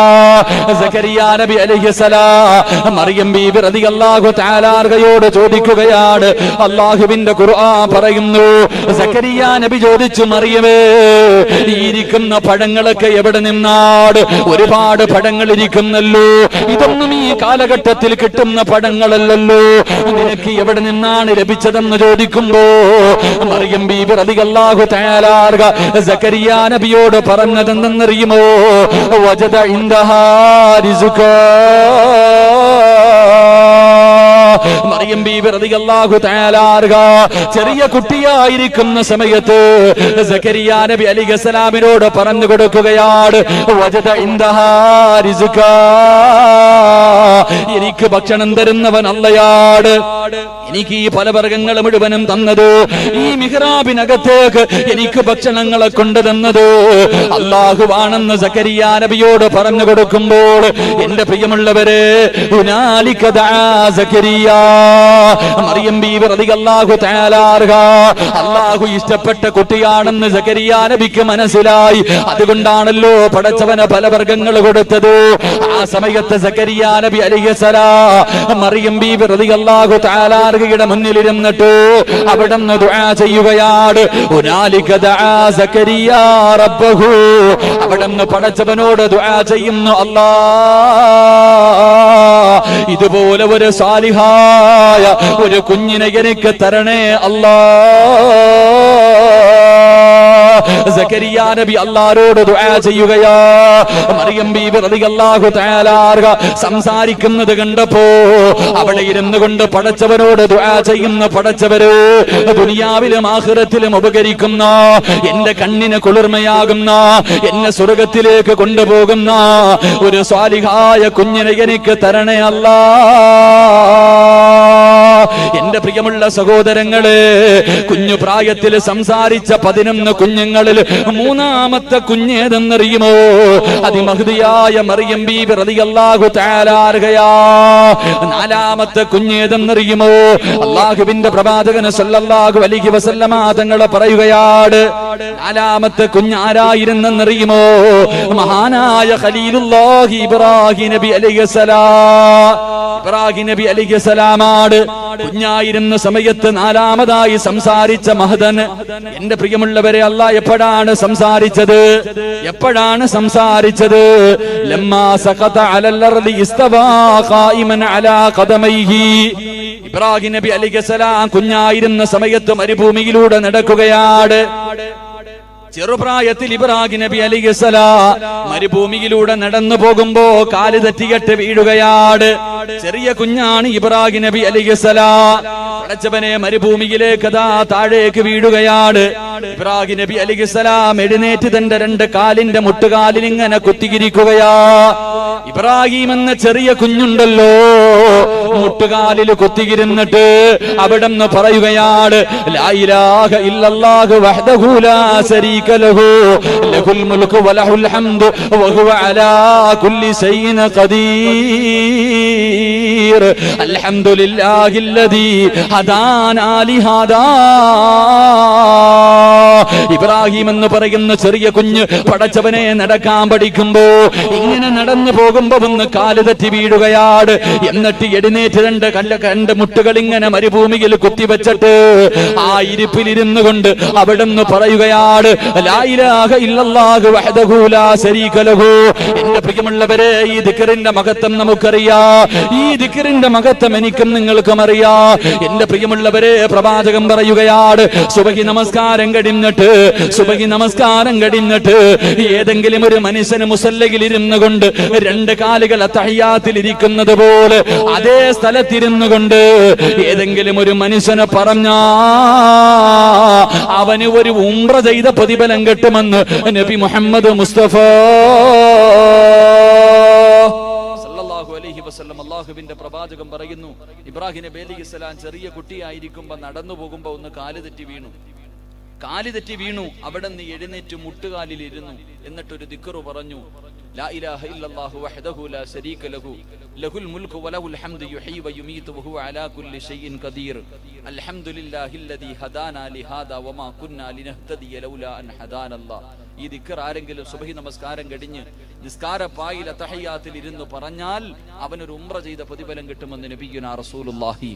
സക്കരിയ നബി അലൈഹിസ്സലാം മറിയം ബീബി റളിയല്ലാഹു തആലയോട് ചോദിക്കുകയാണ്. അല്ലാഹുവിന്റെ ഖുർആൻ പറയുന്നു, സക്കരിയ നബി ചോദിച്ചു, മറിയമേ, ഈ ഇരിക്കുന്ന പഴങ്ങളൊക്കെ എവിടെ നിന്നാണ്? ഒരുപാട് പഴങ്ങൾ ഇരിക്കുന്നല്ലോ, ഇതൊന്നും ഈ കാലഘട്ടത്തിൽ കിട്ടുന്ന പഴങ്ങളല്ലല്ലോ, നിനക്ക് എവിടെ നിന്നാണ് ലഭിച്ചതെന്ന് ചോദിക്കുമ്പോ മറിയം ബീബി റളിയല്ലാഹു തആല സക്കരിയ നബിയോട് പറഞ്ഞതെന്തെന്നറിയുമോ? വജദ ഇൻദഹാ റിസ്ഖാ. മറിയം ബീബി റളിയല്ലാഹു തആല ചെറിയ കുട്ടിയായിരിക്കുന്ന സമയത്ത് സക്കരിയ നബി അലൈഹിസ്സലാമിനോട് പറഞ്ഞു കൊടുക്കുകയാണ്, വജദ ഇൻദഹാ റിസ്ഖാ. എനിക്ക് ഭക്ഷണം തരുന്നവൻ അല്ലയാണ്, എനിക്ക് ഈ ഫലവർഗ്ഗങ്ങൾ മുഴുവനും തന്നത്, ഈ മിഹ്റാബിനകത്തേക്ക് എനിക്ക് ഭക്ഷണങ്ങളെ കൊണ്ടുതന്നത് അല്ലാഹുവാണെന്ന് സക്കരിയ നബിയോട് പറഞ്ഞു കൊടുക്കുമ്പോൾ എന്റെ പ്രിയമുള്ളവരെ, ഹുനാലിക ദഅ സക്കരിയ. മറിയം ബീബി റളിയല്ലാഹു തആല അല്ലാഹു ഇഷ്ടപ്പെട്ട കുട്ടിയാണെന്ന് സക്കരിയ നബിക്ക് മനസ്സിലായി. അതുകൊണ്ടാണല്ലോ പടച്ചവന് ഫലവർഗ്ഗങ്ങൾ കൊടുത്തത്. ആ സമയത്ത് സക്കരിയ നബി അലൈഹിസ്സലാം മറിയം ബീബി റളിയല്ലാഹു തആലയുടെ മുന്നിൽ ഇരുന്നിട്ട് അവിടുന്ന് ദുആ ചെയ്യുകയാണ്. ഹുനാലിക ദഅ സക്കരിയ റബ്ബഹു. അവിടുന്ന് പടച്ചവനോട് ദുആ ചെയ്യുന്നു, അല്ലാഹ് ഇതുപോലെ ഒരു സാലിഹായ ഒരു കുഞ്ഞിനെ എനിക്ക് തരണേ അല്ലാഹ്. സക്കരിയ നബി അല്ലാഹുവോട് ദുആ ചെയ്യുകയാ. മറിയം ബീബി റളിയല്ലാഹു തആല സംസാരിക്കുന്നത് കണ്ടപ്പോ അവിടെ ഇരുന്നു കൊണ്ട് പടച്ചവനോട് ദുആ ചെയ്യുന്ന പടച്ചവര് ദുനിയാവിലും ആഖിറത്തിലും ഉപകരിക്കുന്ന എന്റെ കണ്ണിന് കുളിർമയാകുന്ന എന്നെ സ്വർഗത്തിലേക്ക് കൊണ്ടുപോകുന്ന ഒരു സ്വാലിഹായ കുഞ്ഞിനെ എനിക്ക് തരണേ അല്ലാ. എന്റെ പ്രിയമുള്ള സഹോദരങ്ങളെ, കുഞ്ഞു പ്രായത്തിൽ സംസാരിച്ച 11 കുഞ്ഞുങ്ങളിൽ മൂന്നാമത്തെ കുഞ്ഞേതെന്നറിയുമോ? അതിമഹ്ദിയായ മറിയം ബീബി റളിയല്ലാഹു തആല അൻഹയാ. നാലാമത്തെ കുഞ്ഞേതെന്നറിയുമോ? അല്ലാഹുവിന്റെ പ്രവാചകൻ സല്ലല്ലാഹു അലൈഹി വസല്ലമ തങ്ങൾ പറയുകയാണ്, നാലാമത്തെ കുഞ്ഞ് ആരായിരുന്നെന്നറിയുമോ? മഹാനായ ഖലീലുല്ലാഹി ഇബ്രാഹിം നബി അലൈഹിസ്സലാം. ഇബ്രാഹിം നബി അലൈഹിസ്സലാമാണ് കുഞ്ഞായിരുന്ന സമയത്ത് നാലാമതായി സംസാരിച്ച മഹദൻ. എന്റെ പ്രിയമുള്ളവരെ, അല്ലാഹ് എപ്പോഴാണ് സംസാരിച്ചത്? എപ്പോഴാണ് സംസാരിച്ചത്? ലമ്മാ സഖത അലൽ അർളി ഇസ്തവാ ഖായിമൻ അലാ ഖദമൈഹി. ഇബ്രാഹിം നബി അലൈഹിസ്സലാം കുഞ്ഞായിരുന്ന സമയത്ത് മരുഭൂമിയിലൂടെ നടക്കുകയാണ്. ചെറുപ്രായത്തിൽ ഇബ്രാഹിം നബി അലൈഹിസ്സലാം മരുഭൂമിയിലൂടെ നടന്നു പോകുമ്പോ കാല് തെറ്റിയിട്ട് വീഴുകയാണ്. ചെറിയ കുഞ്ഞാണ് ഇബ്രാഹിം നബി അലൈഹിസ്സലാം. പടച്ചവനെ, മരുഭൂമിയിലേക്ക് താഴേക്ക് വീഴുകയാണ്. ഇബ്രാഹിം നബി അലൈഹിസ്സലാം എഴുന്നേറ്റ് തന്റെ 2 കാലിന്റെ മുട്ടുകാലിൽ ഇങ്ങനെ കുത്തിയിരിക്കുകയാ. ഇബ്രാഹിം എന്ന ചെറിയ കുഞ്ഞുണ്ടല്ലോ, മുട്ടുകാലിൽ കുത്തിയിരുന്നിട്ട് അവിടെന്ന് പറയുകയാണ്, ലാ ഇലാഹ ഇല്ലല്ലാഹു വഹ്ദഹു ലാ ശരീക ലഹു ലഹുൽ മുൽക്കു വലഹുൽ ഹംദു വഹുവ അലാ കുല്ലി ശൈഇൻ ഖദീർ അൽഹംദുലില്ലാഹില്ലദീ ഹദാനാ ലിഹാദാ. ഇബ്രാഹിം എന്ന് പറയുന്ന ചെറിയ കുഞ്ഞ് പടച്ചവനെ നടക്കാൻ പഠിക്കുമ്പോ ഇങ്ങനെ നടന്നു പോകുമ്പോ ഒന്ന് കാല് തെറ്റി വീഴുകയാണ്. എന്നിട്ട് എഴുന്നേറ്റ് 2 മുട്ടുകൾ ഇങ്ങനെ മരുഭൂമിയിൽ കുത്തിവെച്ചിട്ട് ആ ഇരിപ്പിലിരുന്നു കൊണ്ട് അവിടെന്ന് പറയുകയാണ്, ലാ ഇലാഹ ഇല്ലല്ലാഹു വഹ്ദഹു ലാ ശരീക ലഹു. എന്റെ പ്രിയമുള്ളവരെ, ഈ ദിക്റിന്റെ മഹത്വം നമുക്കറിയാം. ഈ ദിക്റിന്റെ മഹത്വം എനിക്കും നിങ്ങൾക്കും അറിയാം. എന്റെ പ്രിയമുള്ളവരെ, പ്രവാചകൻ പറയുകയാണ്, സുബഹി നമസ്കാരം കഴിഞ്ഞിട്ട് ഏതെങ്കിലും ഒരു മനുഷ്യന് മുസല്ലയിൽ ഇരുന്നു കൊണ്ട് 2 കാലുകൾ തഹയ്യാത്തിൽ ഇരിക്കുന്നത് പോലെ അതേ സ്ഥലത്തിരുന്നു കൊണ്ട് ഏതെങ്കിലും ഒരു മനുഷ്യനെ പറഞ്ഞാ അവന് ഒരു ഉംറ ചെയ്ത പ്രതിഫലം കിട്ടുമെന്ന് നബി മുഹമ്മദ് മുസ്തഫ സല്ലല്ലാഹു അലൈഹി വസല്ലം. അല്ലാഹുവിന്റെ പ്രവാചകൻ പറയുന്നു, ഇബ്രാഹിം നബി അലൈഹിസ്സലാം ചെറിയ കുട്ടിയായിരിക്കുമ്പോ നടന്നു പോകുമ്പോ ഒന്ന് കാല് തെറ്റി വീണു. അവിടെ നിന്ന് എഴുന്നേറ്റ് മുട്ടുകാലിൽ ഇരുന്നു. എന്നിട്ടൊരു ദിക്റ് പറഞ്ഞു, ലാ ഇലാഹ ഇല്ലല്ലാഹു വഹ്ദഹു ലാ ശരീക ലഹു ലഹുൽ മുൽക്കു വലഹുൽ ഹംദു യുഹ്യി വയുമീതു വഹുവ അലാ കുല്ലി ശൈഇൻ ഖദീർ അൽഹംദുലില്ലാഹില്ലദീ ഹദാനാ ലിഹാദാ വമാ കുന്നാ ലിനഹ്തദിയ ലൗലാ അൻ ഹദാനല്ലാഹ്. ഈ ദിക്ർ ആരെങ്കിലും സുബ്ഹി നമസ്കാരം കഴിഞ്ഞ് നിസ്കാരപ്പായിൽ തഹയ്യാത്തിൽ ഇരുന്ന് പറഞ്ഞാൽ അവനൊരു ഉംറ ചെയ്ത പ്രതിഫലം കിട്ടുമെന്ന് നബിയുനാ റസൂലുള്ളാഹി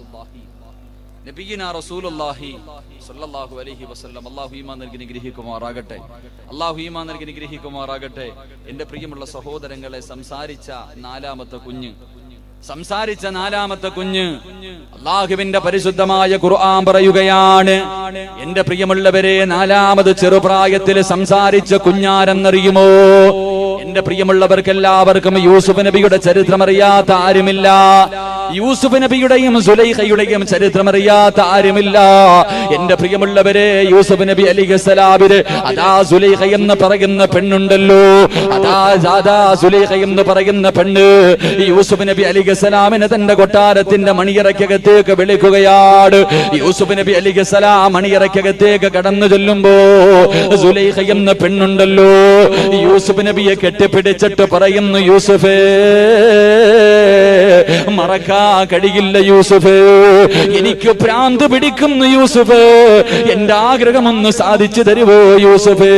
സ്വല്ലല്ലാഹു അലൈഹി വസല്ലം. അല്ലാഹു ഈമാൻ നൽകി അനുഗ്രഹിക്കുമാറാകട്ടെ. എന്റെ പ്രിയമുള്ള സഹോദരങ്ങളെ, സംസാരിച്ച നാലാമത്തെ കുഞ്ഞ് അല്ലാഹുവിന്റെ പരിശുദ്ധമായ ഖുർആൻ പറയുകയാണ്. എന്റെ പ്രിയമുള്ളവരെ, നാലാമത് ചെറുപ്രായത്തിൽ സംസാരിച്ച കുഞ്ഞാരെന്നറിയുമോ? എന്റെ പ്രിയമുള്ളവർക്ക് എല്ലാവർക്കും യൂസുഫ് നബിയുടെ ചരിത്രം അറിയാത്ത ആരുമില്ല. യൂസുഫ് നബിയുടെയും സുലൈഖയുടെയും ചരിത്രം അറിയാത്ത ആരുമില്ല. എന്റെ പ്രിയമുള്ളവരെ, യൂസുഫ് നബി അലൈഹിസ്സലാമിന് അതാ സുലൈഖ എന്ന് പറയുന്ന പെണ്ണുണ്ടല്ലോ, അതാ സുലൈഖ എന്ന് പറയുന്ന പെണ്ണ് യൂസുഫ് നബി അലൈഹിസ്സലാമിനെ തന്റെ കൊട്ടാരത്തിന്റെ മണിയറയ്ക്കകത്തേക്ക് വിളിക്കുകയാണ്. യൂസുഫ് നബി അലൈഹിസ്സലാം മണിയറയ്ക്കകത്തേക്ക് കടന്നു ചെല്ലുമ്പോ സുലൈഖ എന്ന പെണ്ണുണ്ടല്ലോ യൂസുഫ് നബിയെ കെട്ടിപ്പിടിച്ചിട്ട് പറയുന്നു, യൂസുഫേ, മറക്കാ കഴിയില്ല യൂസുഫ്, എനിക്ക് ഭ്രാന്ത് പിടിക്കുന്നു യൂസുഫ്, എന്റെ ആഗ്രഹമൊന്ന് സാധിച്ചു തരുവോ യൂസുഫ്.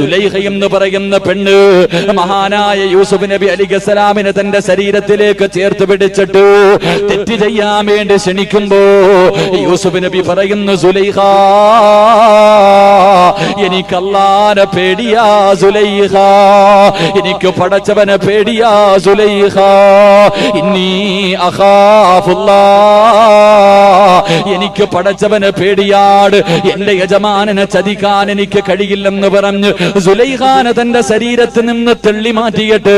സുലൈഖ എന്ന് പറയുന്ന പെണ്ണ് മഹാനായ യൂസുഫ് നബി അലൈഹിസ്സലാമിനെ തന്റെ ശരീരത്തിലേക്ക് ചേർത്ത് പിടിച്ചിട്ട് തെറ്റ് ചെയ്യാൻ വേണ്ടി ക്ഷണിക്കുമ്പോ യൂസുഫ് നബി പറയുന്നു, സുലൈഖ, എനിക്ക് അല്ലാഹുവിനെ പേടിയാ സുലൈഖ, എനിക്ക് പടച്ചവനെ പേടിയാ സുലൈഖ, ഇന്നി അഖാഫുല്ലാഹ്, എനിക്ക് പടച്ചവനെ പേടിയാട്, എന്റെ യജമാനനെ ചതിക്കാൻ എനിക്ക് കഴിയില്ലെന്ന് പറഞ്ഞ് സുലൈഖാനെ തന്റെ ശരീരത്തിൽ നിന്ന് തള്ളി മാറ്റിയിട്ട്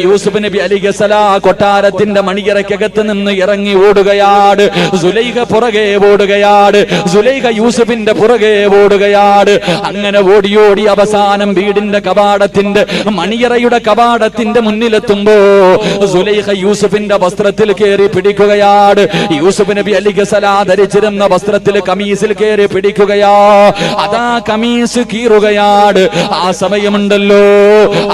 യൂസുഫ് നബി അലൈഹിസ്സലാം കൊട്ടാരത്തിന്റെ മണിയറയ്ക്കകത്ത് നിന്ന് ഇറങ്ങി ഓടുകയാണ്. സുലൈഖ പുറകെ ഓടുകയാണ്, സുലൈഖ യൂസുഫിന്റെ പുറകെ ഓടുകയാണ്. അങ്ങനെ ഓടിയോടി അവസാനം വീടിന്റെ കവാടത്തിന്റെ മണിയറയുടെ കവാടത്തിന്റെ മുന്നിലെത്തുമ്പോ സുലൈഖ യൂസുഫിന്റെ വസ്ത്രത്തിൽ കയറി പിടിക്കുകയാണ്. യൂസുഫ് നബി അലൈഹിസ്സലാം ധരിച്ചിരുന്ന വസ്ത്രത്തിൽ കമീസിൽ കയറി പിടിക്കുകയാ. അതാ കമീസ് കീറുകയാണ്. ആ സമയമുണ്ടല്ലോ,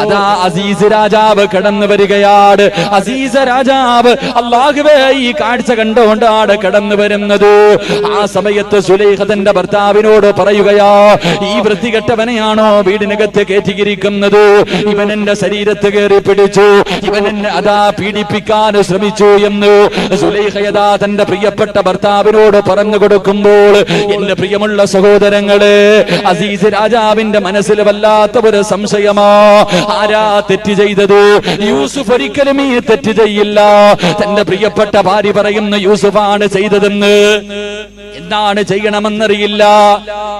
അതാ അസീസ് രാജാവ് കടന്നു വരികയാണ്. അസീസ് രാജാവ് അല്ലാഹുവേ ഈ കാഴ്ച കണ്ടുകൊണ്ടാണ് കടന്നു വരുന്നത്. ആ സമയത്ത് സുലൈഖ തന്റെ ഭർത്താവിനോട് പറയുകയാ, ഈ വൃത്തികെട്ടവനെയാണോ വീടിനകത്ത് കയറ്റിയിരിക്കുന്നത്? ഇവൻ എന്റെ ശരീരത്ത് കയറി പിടിച്ചു, ഇവൻ എന്നെ അതാ പീഡിപ്പിക്കാൻ ശ്രമിച്ചു എന്ന് സുലൈഖ യഥാ തന്റെ പ്രിയപ്പെട്ട ഭർത്താവിനോട് പറഞ്ഞു കൊടുക്കുമ്പോൾ, എന്റെ പ്രിയമുള്ള സഹോദരങ്ങളെ, അസീസ് രാജാവിന്റെ മനസ്സിൽ വല്ലാത്ത ഒരു സംശയമാ. ആരാ തെറ്റ് ചെയ്തത്? യൂസുഫ് ഒരിക്കലും ഈ തെറ്റ് ചെയ്യില്ല. തന്റെ പ്രിയപ്പെട്ട ഭാര്യ പറയുന്ന യൂസുഫാണ് ചെയ്തതെന്ന്. എന്താണ് ചെയ്യണമെന്നറിയില്ല.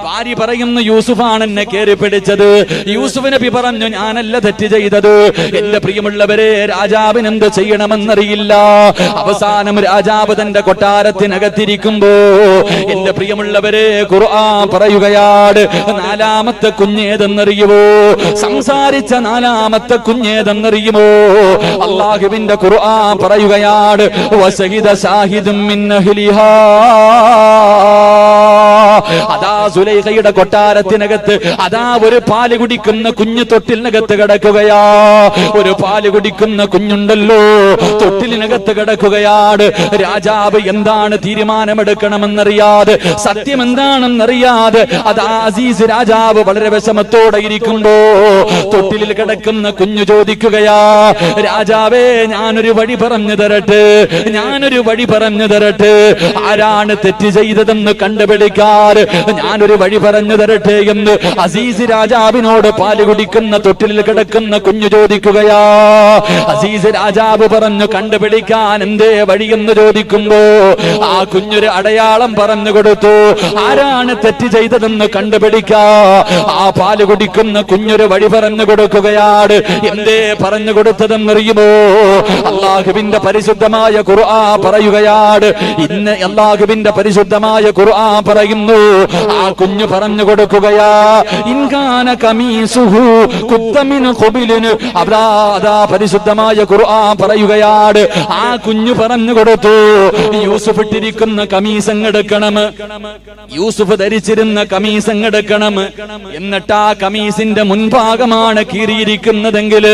ഭാര്യ പറയുന്നു, യൂസുഫാണ് എന്നെ കയറി പിടിച്ചത്. യൂസുഫ് നബി പറഞ്ഞു, ഞാനല്ല തെറ്റ് ചെയ്തത്. എന്റെ പ്രിയമുള്ളവരെ, രാജാവിന് എന്ത് ചെയ്യണമെന്നറിയില്ല. അവസാനം രാജാവ് തന്റെ കൊട്ടാരത്തിനകത്തിരിക്കുമ്പോ എന്റെ പ്രിയമുള്ളവരെ, ഖുർആൻ പറയുകയാണ്, നാലാമത്തെ കുഞ്ഞേതെന്നറിയുമോ? സംസാരിച്ച നാലാമത്തെ കുഞ്ഞേതെന്നറിയുമോ? അല്ലാഹുവിന്റെ ഖുർആൻ പറയുകയാണ്, വശഹിദ ശാഹിദും മിൻ അഹ്ലിഹാ. അതാ സുലൈഖയുടെ കൊട്ടാരത്തിനകത്ത് അതാ ഒരു പാല് കുടിക്കുന്ന കുഞ്ഞു തൊട്ടിലിനകത്ത് കിടക്കുകയാ. ഒരു പാല് കുടിക്കുന്ന കുഞ്ഞുണ്ടല്ലോ, തൊട്ടിലിനകത്ത് കിടക്കുകയാണ്. രാജാവ് എന്താണ് തീരുമാനമെടുക്കണമെന്നറിയാതെ, സത്യം എന്താണെന്നറിയാതെ അതാ അസീസ് രാജാവ് വളരെ വിഷമത്തോടെ ഇരിക്കുമ്പോ തൊട്ടിലിൽ കിടക്കുന്ന കുഞ്ഞു ചോദിക്കുകയാ, രാജാവേ, ഞാനൊരു വഴി പറഞ്ഞു തരട്ടെ, ഞാനൊരു വഴി പറഞ്ഞു തരട്ടെ. ആരാണ് തെറ്റ് ചെയ്തതെന്ന് കണ്ടുപിടിക്കാൻ ഞാനൊരു വഴി പറഞ്ഞു തരട്ടെ എന്ന് അസീസ് രാജാവിനോട് പാല് കുടിക്കുന്ന തൊട്ടിലിൽ കിടക്കുന്ന കുഞ്ഞു ചോദിക്കുകയാ. അസീസ് രാജാവ് പറഞ്ഞു, കണ്ടുപിടിക്കാൻ എന്തേ വഴിയെന്ന് ചോദിക്കുമ്പോ ആ കുഞ്ഞൊരു അടയാളം പറഞ്ഞു കൊടുത്തു. ആരാണ് തെറ്റ് ചെയ്തതെന്ന് കണ്ടുപിടിക്കാ ആ പാല് കുടിക്കുന്ന കുഞ്ഞൊരു വഴി പറഞ്ഞു കൊടുക്കുകയാണ്. എന്തേ പറഞ്ഞു കൊടുത്തതെന്നറിയുമോ? അല്ലാഹുവിന്റെ പരിശുദ്ധമായ ഖുർആൻ പറയുകയാണ്. ഇന്ന് അല്ലാഹുവിന്റെ പരിശുദ്ധമായ ഖുർആൻ പറയുന്നു, ആ കുഞ്ഞു പറഞ്ഞു കൊടുക്കുകയാ, ഇൻകാന കമീസുഹു ഖുദ്ദമിൻ ഖുബിലിന്. അതാ പരിശുദ്ധമായ ഖുർആൻ പറയുകയാണ്, ആ കുഞ്ഞു പറഞ്ഞു കൊടുത്തു, യൂസുഫ് ഇട്ടിരിക്കുന്ന കമീസങ്ങെടുക്കണം, യൂസുഫ് ധരിച്ചിരുന്ന കമീസങ്ങെടുക്കണം. എന്നിട്ട് ആ കമീസിന്റെ മുൻഭാഗമാണ് കീറിയിരിക്കുന്നതെങ്കിൽ,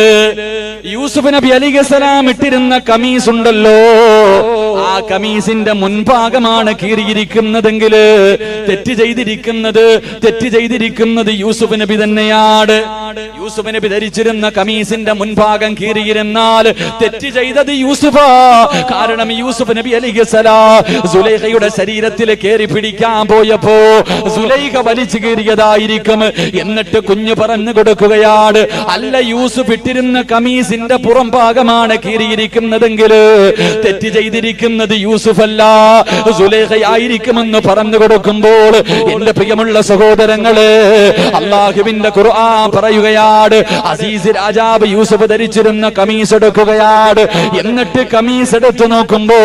യൂസുഫ് നബി അലൈഹിസ്സലാം ഇട്ടിരുന്ന കമീസ് ഉണ്ടല്ലോ, ആ കമീസിന്റെ മുൻഭാഗമാണ് കീറിയിരിക്കുന്നതെങ്കിൽ തെറ്റ് ചെയ്തിരിക്കുന്നത് യൂസുഫ് നബി തന്നെയാണ്. യൂസുഫ് നബി ധരിച്ചിരുന്ന കമീസിന്റെ മുൻഭാഗം കീറിയിരുന്നാൽ തെറ്റ് ചെയ്തത് യൂസുഫാ. കാരണം യൂസുഫ് നബി അലൈഹിസ്സലാം സുലൈഖയുടെ ശരീരത്തിൽ കയറി പിടിക്കാൻ പോയപ്പോ സുലൈഖ വലിച്ചു കീറിയതായിരിക്കും. എന്നിട്ട് കുഞ്ഞു പറഞ്ഞു കൊടുക്കുകയാണ്, അല്ല, യൂസുഫ് ഇട്ടിരുന്ന കമീസിന്റെ പുറം ഭാഗമാണ് കീറിയിരിക്കുന്നതെങ്കിൽ തെറ്റ് ചെയ്തിരിക്കുന്നത് യൂസുഫല്ല, സുലൈഖയായിരിക്കുമെന്ന് പറഞ്ഞു കൊടുക്കുമ്പോൾ എന്റെ പ്രിയമുള്ള സഹോദരങ്ങളെ, അല്ലാഹുവിന്റെ ഖുർആൻ പറയുകയാണ്, അസീസ് രാജാവ് യൂസുഫ് ധരിച്ചിരുന്ന കമീസ് എടുക്കുകയാണ്. എന്നിട്ട് കമീസ് എടുത്തു നോക്കുമ്പോ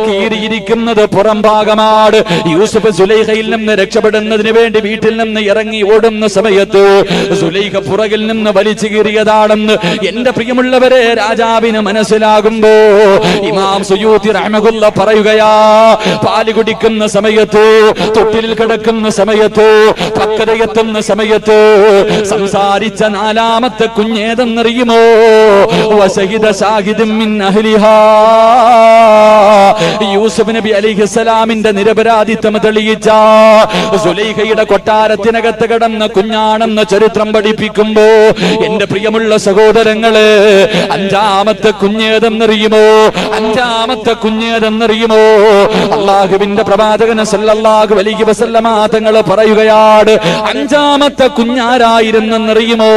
കീറിയിരിക്കുന്നത് പുറം ഭാഗമാണ്. യൂസുഫ് സുലൈഖയിൽ നിന്ന് രക്ഷപ്പെടുന്നതിന് വേണ്ടി വീട്ടിൽ നിന്ന് ഇറങ്ങി ഓടുന്ന സമയത്ത് സുലൈഖ പുറകിൽ നിന്ന് വലിച്ചു കീറിയതാണെന്ന് എന്റെ പ്രിയമുള്ളവരെ രാജാവിന് മനസ്സിലാകുമ്പോ ഇമാം സുയൂത്തി റഹ്മഹുല്ല പറയുകയാ, പാല് കുടിക്കുന്ന സമയത്ത്, തൊട്ടിലിൽ കിടക്കുന്ന സമയത്ത്, പക്വതയെത്തുന്ന സമയത്ത് സംസാരിച്ച നാലാമത്തെ കുഞ്ഞേതെന്നറിയുമോ? വശഹിദ ശാഹിദും മിൻ അഹ്ലിഹാ. യൂസുഫ് നബി അലൈഹിസ്സലാമിന്റെ നിരപരാധിത്വം തെളിയിച്ച സുലൈഖയുടെ കൊട്ടാരത്തിനകത്ത് കിടന്ന കുഞ്ഞാണെന്ന് ചരിത്രം പഠിപ്പിക്കുമ്പോ എന്റെ പ്രിയമുള്ള സഹോദരങ്ങളെ, അഞ്ചാമത്തെ കുഞ്ഞേതെന്നറിയുമോ? അഞ്ചാമത്തെ കുഞ്ഞേതെന്നറിയുമോ? അല്ലാഹുവിന്റെ പ്രവാചകൻ സല്ലല്ലാഹു അലൈഹി വസല്ലമ തങ്ങൾ പറയുകയാണ്, അഞ്ചാമത്തെ കുഞ്ഞാരായിരുന്നെന്നറിയുമോ?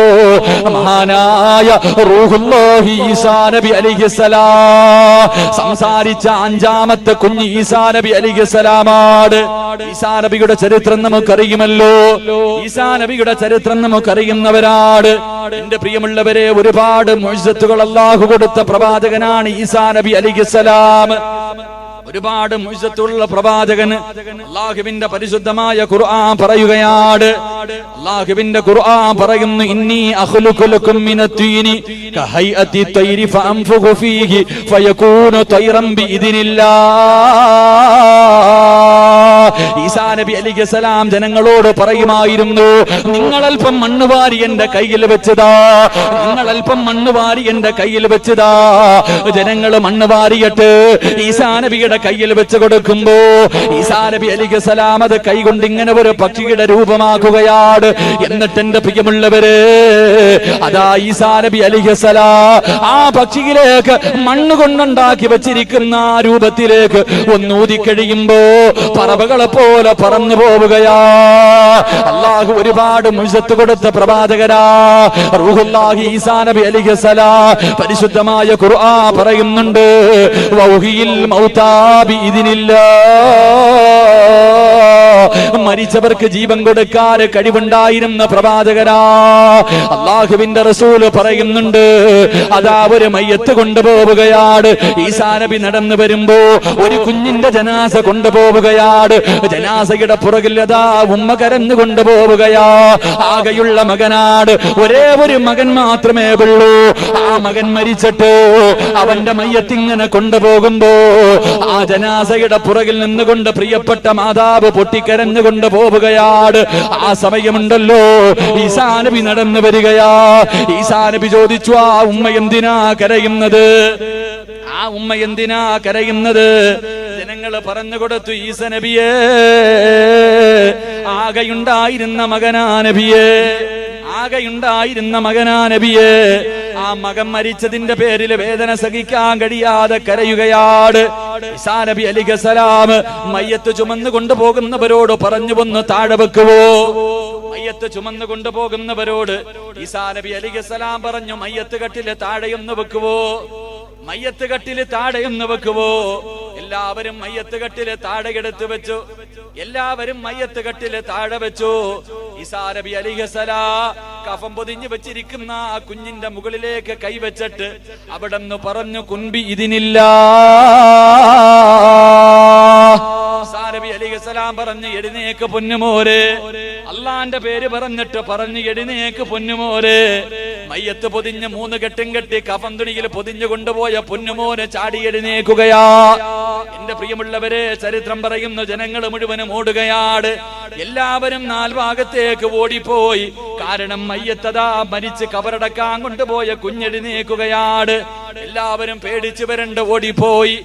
മഹാനായ റൂഹുല്ലാഹി ഈസാ നബി അലൈഹിസ്സലാം. സംസാരിച്ച അഞ്ചാമത്തെ കുഞ്ഞ് ഈസാ നബി അലൈഹിസ്സലാമാണ്. ഈസാ നബിയുടെ ചരിത്രം നമുക്കറിയുമല്ലോ. ഈസാ നബിയുടെ ചരിത്രം നമുക്കറിയുന്നവരാണ്. എന്റെ പ്രിയമുള്ളവരെ, ഒരുപാട് മുഅ്ജിസത്തുകൾ അല്ലാഹു കൊടുത്ത പ്രവാചകനാണ് ഈസാ നബി അലൈഹിസ്സലാം. ഒരുപാട് മുഅ്ജിസത്തുള്ള പ്രവാചകൻ. അല്ലാഹുവിന്റെ പരിശുദ്ധമായ ഖുർആൻ പറയുകയാണ്. അല്ലാഹുവിന്റെ ഖുർആൻ പറയുന്നു, ഇന്നി അഖ്ലുഖു ലക്കും മിനത്തീനി കഹൈഅതി തൈരി ഫഅൻഫുഖു ഫീഹി ഫയകൂനു തൈറൻ ബിഇദ്നില്ലാഹ്. ഈസാ നബി അലൈഹിസ്സലാം ജനങ്ങളോട് പറയുമായിരുന്നു, നിങ്ങൾ അല്പം മണ്ണ് വാരി എന്റെ കയ്യിൽ വെച്ചതാ, നിങ്ങൾ അല്പം മണ്ണ് വാരി എന്റെ കയ്യിൽ വെച്ചതാ. ജനങ്ങൾ മണ്ണ് വാരിയിട്ട് ഈസാ നബിയുടെ കയ്യിൽ വെച്ച് കൊടുക്കുമ്പോ ഈസാ നബി അലൈഹിസ്സലാം അത് കൈകൊണ്ട് ഇങ്ങനെ ഒരു പക്ഷിയുടെ രൂപമാക്കുകയാണ്. എന്നിട്ട് എന്റെ പ്രിയമുള്ളവര്, അതാ ഈസാ നബി അലൈഹിസ്സലാം ആ പക്ഷിയിലേക്ക് മണ്ണ് കൊണ്ടുണ്ടാക്കി വെച്ചിരിക്കുന്ന ആ രൂപത്തിലേക്ക് ഒന്നൂതി കഴിയുമ്പോ പറവകളെ പോലെ പറന്നു പോവുകയാ. അല്ലാഹു ഒരുപാട് മുഅ്ജിസത്ത് കൊടുത്ത പ്രവാചകരാ റൂഹുല്ലാഹി ഈസാ നബി അലൈഹിസ്സലാം. പരിശുദ്ധമായ ഖുർആൻ പറയുന്നുണ്ട്, വൗഹിയിൽ മൗതാ ബിഇദ്നില്ലാഹ്. മരിച്ചവർക്ക് ജീവൻ കൊടുക്കാൻ കഴിവുണ്ടായിരുന്ന പ്രവാചകരാ. അല്ലാഹുവിന്റെ റസൂല് പറയുന്നുണ്ട്, അതാ ഒരു മയ്യത്ത് കൊണ്ടുപോവുകയാണ്. ഈസാ നബി നടന്നു വരുമ്പോ ഒരു കുഞ്ഞിന്റെ ജനാസ കൊണ്ടുപോവുകയാണ്. ജനാസയുടെ പുറകിൽ അതാ ഉമ്മ കരഞ്ഞു കൊണ്ടുപോവുകയാ. ആകെയുള്ള മകനാണ്, ഒരേ ഒരു മകൻ മാത്രമേ ഉള്ളൂ. ആ മകൻ മരിച്ചിട്ട് അവന്റെ മയ്യത്തിങ്ങനെ കൊണ്ടുപോകുമ്പോ ആ ജനാസയുടെ പുറകിൽ നിന്നുകൊണ്ട് പ്രിയപ്പെട്ട മാതാവ് പൊട്ടിക്കരഞ്ഞുകൊണ്ട് പോവുകയാണ്. ആ സമയമുണ്ടല്ലോ ഈസാ നബി നടന്നു വരികയാ. ഈസാ നബി ചോദിച്ചു, ആ ഉമ്മ എന്തിനാ കരയുന്നത്? ആ ഉമ്മ എന്തിനാ കരയുന്നത്? ജനങ്ങൾ പറഞ്ഞു കൊടുത്തു, ഈസാ നബിയേ, ആകെയുണ്ടായിരുന്ന മകനാ നബിയേ, ആകെയുണ്ടായിരുന്ന മകനാ നബിയേ. ആ മകൻ മരിച്ചതിന്റെ പേരിൽ വേദന സഹിക്കാൻ കഴിയാതെ കരയുകയാണ്. ഈസാ നബി അലൈഹിസ്സലാം മയ്യത്ത് ചുമന്നു കൊണ്ടുപോകുന്നവരോട് പറഞ്ഞു, ഒന്ന് താഴെ വെക്കുവോ? മയ്യത്ത് ചുമന്നു കൊണ്ടുപോകുന്നവരോട് ഈസാ നബി അലൈഹിസ്സലാം പറഞ്ഞു, മയ്യത്ത് കട്ടില് താഴെയൊന്ന് വെക്കുവോ? മയ്യത്ത് കട്ടില് താഴെയൊന്ന് വെക്കുവോ? എല്ലാവരും മയ്യത്ത് കട്ടില് താഴെ എടുത്തു വെച്ചു. എല്ലാവരും മയ്യത്ത് കട്ടില് താഴെ വെച്ചു. ഈസാ നബി അലൈഹിസ്സലാം കഫം പൊതിഞ്ഞു വെച്ചിരിക്കുന്ന ആ കുഞ്ഞിന്റെ മുകളിലേക്ക് കൈവച്ചിട്ട് അവിടെ നിന്ന് പറഞ്ഞു, കുൻബി ഇതിനില്ലാഹ്. ഈസാ നബി അലൈഹിസ്സലാം പറഞ്ഞു, എഴുന്നേക്ക് പൊന്നുമോരെ. അള്ളാന്റെ പേര് പറഞ്ഞിട്ട് പറഞ്ഞു, എഴുന്നേക്ക് പൊന്നുമോരെ. മയ്യത്ത് പൊതിഞ്ഞ് 3 കെട്ടും കെട്ടി കഫം തുണിയിൽ പൊതിഞ്ഞു കൊണ്ടുപോയ പൊന്നുമോനെ ചാടി എഴുന്നേക്കുകയാ. എന്റെ പ്രിയമുള്ളവരെ, ചരിത്രം പറയുന്നു, ജനങ്ങൾ മുഴുവനും ഓടുകയാണ്. എല്ലാവരും 4 ഭാഗത്തേക്ക് ഓടിപ്പോയി. കാരണം മയ്യത്തതാ മരിച്ച് കബറടക്കാൻ കൊണ്ടുപോയ കുഞ്ഞെഴുന്നേക്കുകയാണ്. എല്ലാവരും പേടിച്ചു വരണ്ട് ഓടിപ്പോയി.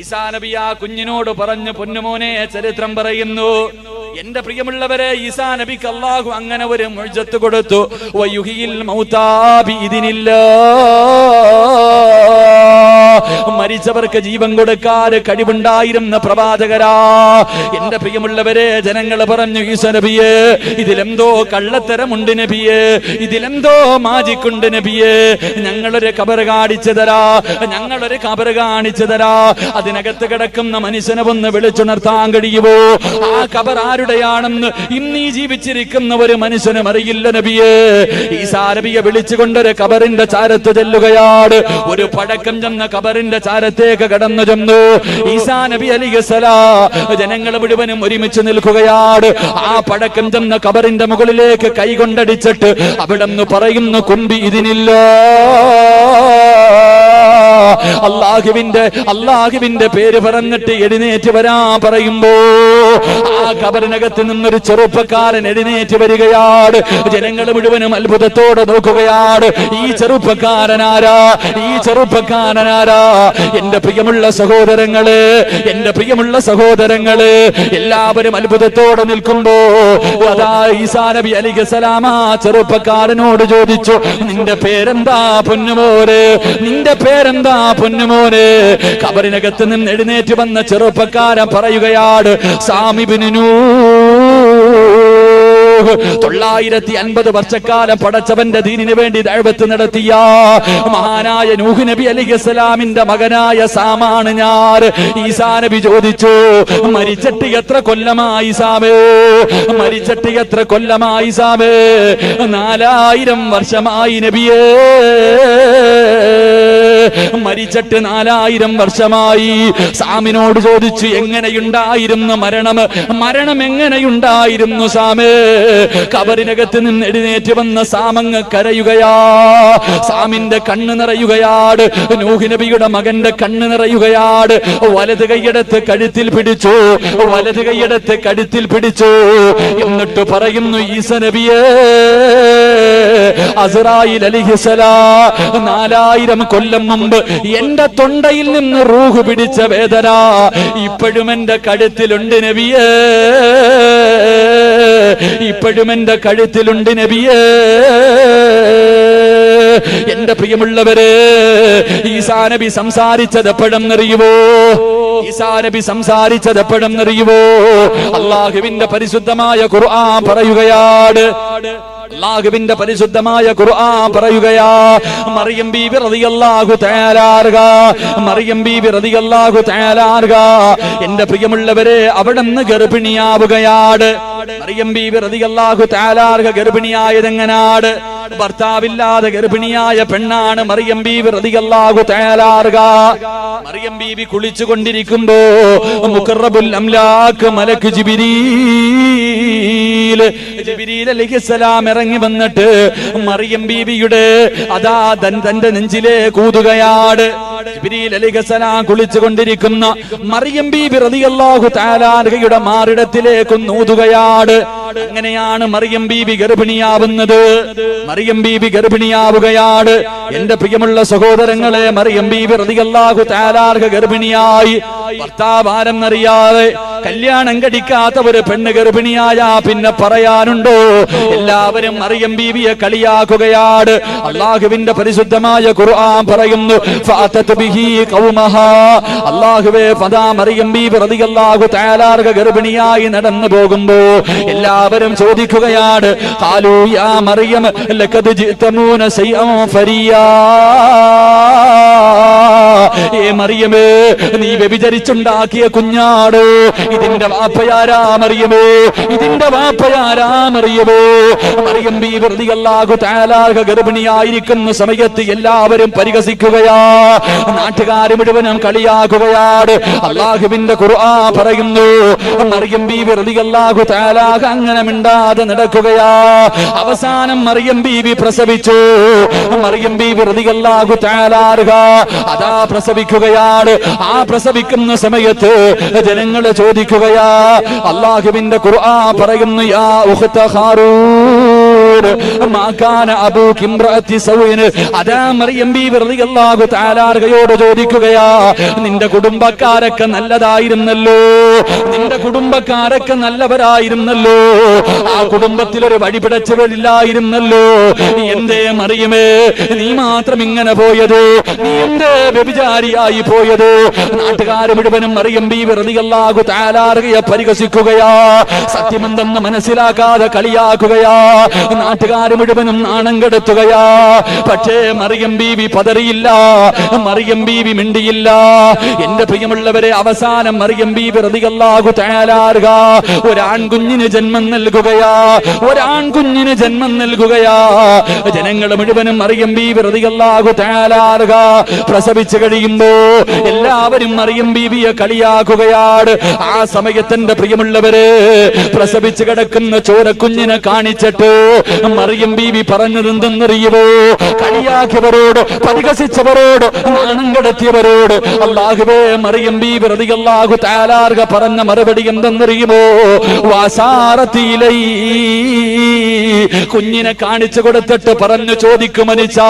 ഈസാ നബി ആ കുഞ്ഞിനോട് പറഞ്ഞു, പൊന്നുമോനെ, ചരിത്രം പറയുന്നു, എന്റെ പ്രിയമുള്ളവരെ, ഈസാ നബിക്ക് അല്ലാഹു അങ്ങനെ ഒരു മുഅ്ജിസത്ത് കൊടുത്തു. വയുഹിയിൽ മൗതാ ബിഇദ്നില്ലാഹ്. മരിച്ചവർക്ക് ജീവൻ കൊടുക്കാൻ കഴിവുണ്ടായിരുന്ന പ്രവാചകരാ. എന്റെ പ്രിയമുള്ളവരെ, ജനങ്ങൾ പറഞ്ഞു, ഈസാ നബിയേ, ഇതിലെന്തോ കള്ളത്തരമുണ്ട് നബിയേ, ഇതിലെന്തോ മാജിക്കുണ്ട് നബിയേ. ഞങ്ങളൊരു ഖബർ കാണിച്ചു തരാ, ഞങ്ങളൊരു ഖബർ കാണിച്ചു തരാ. അതിനകത്ത് കിടക്കുന്ന മനുഷ്യനെ ഒന്ന് വിളിച്ചുണർത്താൻ കഴിയുമോ? ആ ഖബർ ആരുടെയാണെന്ന് ഇന്നീ ജീവിച്ചിരിക്കുന്ന ഒരു മനുഷ്യനും അറിയില്ല നബിയേ. ഈസാ നബിയെ വിളിച്ചുകൊണ്ടൊരു ഖബറിന്റെ ചാരത്ത് ചെല്ലുകയാണ്. ഒരു പഴക്കം ചെന്ന ഖബറിന്റെ ചാരത്തേക്ക് കടന്നു ചെന്നു. ഈസാ നബി അലൈഹിസ്സലാം ജനങ്ങൾ മുഴുവനും ഒരുമിച്ച് നിൽക്കുകയാണ്. ആ പഴക്കം ചെന്ന ഖബറിന്റെ മുകളിലേക്ക് കൈകൊണ്ടടിച്ചിട്ട് അവിടെ നിന്ന് പറയുന്നു, കുമ്പി ഇതിനില്ലാഹ്. അള്ളാഹുവിന്റെ പേര് പറഞ്ഞിട്ട് എഴുന്നേറ്റ് വരാൻ പറയുമ്പോ ആ കബറിനകത്ത് നിന്നൊരു ചെറുപ്പക്കാരൻ എഴുന്നേറ്റ് വരികയാണ്. ജനങ്ങൾ മുഴുവനും അത്ഭുതത്തോടെ നോക്കുകയാണ്. ഈ ചെറുപ്പക്കാരനാരാ? എന്റെ പ്രിയമുള്ള സഹോദരങ്ങള്, എല്ലാവരും അത്ഭുതത്തോടെ നിൽക്കുമ്പോ അതാ ഈസാ നബി അലൈഹിസ്സലാം ആ ചെറുപ്പക്കാരനോട് ചോദിച്ചു, നിന്റെ പേരെന്താ പൊന്നുമോനെ? ഖബറിനകത്ത് നിന്ന് എഴുന്നേറ്റ് വന്ന ചെറുപ്പക്കാരൻ പറയുകയാണ്, സാമി ഇബ്നു നൂഹ്. 950 വർഷക്കാലം പടച്ചവന്റെ ദീനിന് വേണ്ടി ദഅവത്ത് നടത്തിയ മഹാനായ നൂഹ് നബി അലൈഹിസ്സലാമിന്റെ മകനായ സാമാണ് ഞാൻ. ഈസാ നബി ചോദിച്ചു, മരിച്ചിട്ട് എത്ര കൊല്ലമായി സാമേ? 4000 വർഷമായി നബിയേ. മരിച്ചിട്ട് 4000 വർഷമായി. സാമിനോട് ചോദിച്ചു, എങ്ങനെയുണ്ടായിരുന്നു മരണം എങ്ങനെയുണ്ടായിരുന്നു സാമേ? കബറിനകത്ത് നിന്ന് എഴുന്നേറ്റ് വന്ന സാമങ്ങ് കരയുകയാ. സാമിന്റെ കണ്ണ് നിറയുകയാണ്. നൂഹ് നബിയുടെ മകന്റെ കണ്ണ് നിറയുകയാണ്. വലത് കൈയെടുത്ത് കഴുത്തിൽ പിടിച്ചു. എന്നിട്ട് പറയുന്നു, ഈസാ നബിയേ, അസ്റായീൽ അലൈഹിസ്സലാം 4000 കൊല്ലം മുമ്പ് എന്റെ തൊണ്ടയിൽ നിന്ന് റൂഹ് പിടിച്ച വേദന ഇപ്പോഴും എന്റെ കഴുത്തിലുണ്ട് നബിയേ. എന്റെ പ്രിയമുള്ളവരെ, ഈസാ നബി സംസാരിച്ചത് എപ്പോഴെന്നറിയുവോ? അല്ലാഹുവിന്റെ പരിശുദ്ധമായ ഖുർആൻ പറയുകയാണ്. മറിയം ബീബി റളിയല്ലാഹു തആല അൻഹ എന്റെ പ്രിയമുള്ളവരെ അവിടുന്ന് ഗർഭിണിയാവുകയാണ്. മറിയം ബീബി റളിയല്ലാഹു തആല അൻഹ ഗർഭിണിയായതെങ്ങനാണ്? ഭർത്താവില്ലാതെ ഗർഭിണിയായ പെണ്ണാണ് മറിയം ബീബി റളിയല്ലാഹു തആല അൻഹ. മറിയം ബീബി കുളിച്ചുകൊണ്ടിരിക്കുമ്പോ മുഖറബുൽ അംലാക്ക് മലക്ക് ജിബ്രീൽ അലൈഹിസ്സലാം ഇറങ്ങി വന്നിട്ട് മറിയം ബീബിയുടെ തന്റെ നെഞ്ചിലെ കൂതുകയാണ്. ജിബ്രീൽ അലൈഹിസ്സലാം കുളിച്ചുകൊണ്ടിരിക്കുന്ന മറിയം ബീബി റളിയല്ലാഹു തആല അൻഹയുടെ മാറിടത്തിലേക്ക് ഊതുകയാണ്. അങ്ങനെയാണ് മറിയം ബീബി ഗർഭിണിയാവുകയാണ്. എന്റെ പ്രിയമുള്ള സഹോദരങ്ങളെ, മറിയം ബീബി റളിയല്ലാഹു തആല അൻഹ ഗർഭിണിയായി. ഭർത്താവ് ആരെന്നറിയാതെ കല്യാണം കഴിക്കാത്ത ഒരു പെണ്ണ് ഗർഭിണിയായ പിന്നെ പറയാനുണ്ടോ? എല്ലാവരും മറിയം ബീബിയെ കളിയാക്കുകയാണ്. അല്ലാഹുവിന്റെ പരിശുദ്ധമായ ഖുർആൻ പറയുന്നു, ഫഅതത് ബിഹി ഖൗമഹാ. അല്ലാഹുവേ, ഫദാ മറിയം ബീബി റളിയല്ലാഹു തആല അൻഹ ഗർഭിണിയായി നടന്നു പോകുമ്പോ എല്ലാവരും ചോദിക്കുകയാണ്, ഖാലൂ യാ മറിയം ലഖദ് ജിഅ്തമൂന ശൈഅൻ ഫരിയാ. ഏ മറിയമേ, നീ വ്യഭിചരിച്ചുണ്ടാക്കിയ കുഞ്ഞാട്. ഇതിന്റെ വാപ്പയാരാ മറിയമേ? മറിയം ബീബി റളിയല്ലാഹു തആല അൻഹ ഗർഭിണിയായിരിക്കുന്ന സമയത്ത് എല്ലാവരും പരിഹസിക്കുകയാ. നാട്ടുകാർ മുഴുവനും കളിയാക്കുകയാണ്. അല്ലാഹുവിന്റെ ഖുർആൻ പറയുന്നു, മറിയം ബീബി റളിയല്ലാഹു തആല അൻഹ അങ്ങനെ മിണ്ടാതെ നടക്കുകയാ. അവസാനം മറിയം ബീബി പ്രസവിച്ചു. മറിയം ബീബി റളിയല്ലാഹു തആല അൻഹ അതാ പ്രസവിക്കുകയാണ്. ആ പ്രസവിക്കുന്ന സമയത്ത് ജനങ്ങൾ ചോദിക്കുകയാ. അല്ലാഹുവിന്റെ ഖുർആൻ പറയുന്നു, യാ ഉഖ്ത ഹാറൂൻ മാ കാന അബൂക ഇംറഅതി സൗഇൻ. അതാ മറിയം ബീബി റളിയല്ലാഹു തആല അൻഹയോട് ചോദിക്കുകയാ, നിന്റെ കുടുംബക്കാരൊക്കെ നല്ലതായിരുന്നല്ലോ, നല്ലവരായിരുന്നല്ലോ, ആ കുടുംബത്തിൽ ഒരു വഴിപിടച്ചവരില്ലായിരുന്നല്ലോ, എന്തേ മറിയമേ നീ മാത്രം ഇങ്ങനെ പോയത്? നീ എന്തേ വ്യഭിചാരിയായി പോയത്? നാട്ടുകാർ മുഴുവനും മറിയം ബീബി റളിയല്ലാഹു തആല അൻഹയെ പരിഹസിക്കുകയാ. സത്യമെന്തെന്ന് മനസ്സിലാക്കാതെ കളിയാക്കുകയാ. നാട്ടുകാർ മുഴുവനും നാണം കെടുത്തുകയാ. പക്ഷേ മറിയം ബീബി പതറിയില്ല, മറിയം ബീബി മിണ്ടിയില്ല. എന്റെ പ്രിയമുള്ളവരെ, അവസാനം മറിയം ബീബി റളിയല്ലാഹു തആല അൻഹ ഒരാൺകുഞ്ഞിന് ജന്മം നൽകുകയാ. ജനങ്ങൾ മുഴുവനും മറിയം ബീബി റളിയല്ലാഹു തആല അൻഹ പ്രസവിച്ചു കഴിയുമ്പോ എല്ലാവരും മറിയം ബീബിയെ കളിയാക്കുകയാണ്. ആ സമയത്തിന്റെ പ്രിയമുള്ളവരെ, പ്രസവിച്ചു കിടക്കുന്ന ചോരക്കുഞ്ഞിനെ കാണിച്ചിട്ട് മറിയം ബീവി പറഞ്ഞത് എന്തെന്നറിയുമോ? കളിയാക്കിയവരോട്, പരിഹസിച്ചവരോട്, നാണം കടത്തിയവരോട് അല്ലാഹുവേ മറിയം ബീവി റളിയല്ലാഹു തആല പറഞ്ഞ മറുപടി എന്തെന്നറിയുമോ? വാസാറത്തിലൈ, കുഞ്ഞിനെ കാണിച്ചു കൊടുത്തിട്ട് പറഞ്ഞു ചോദിക്കും മനുഷ്യ.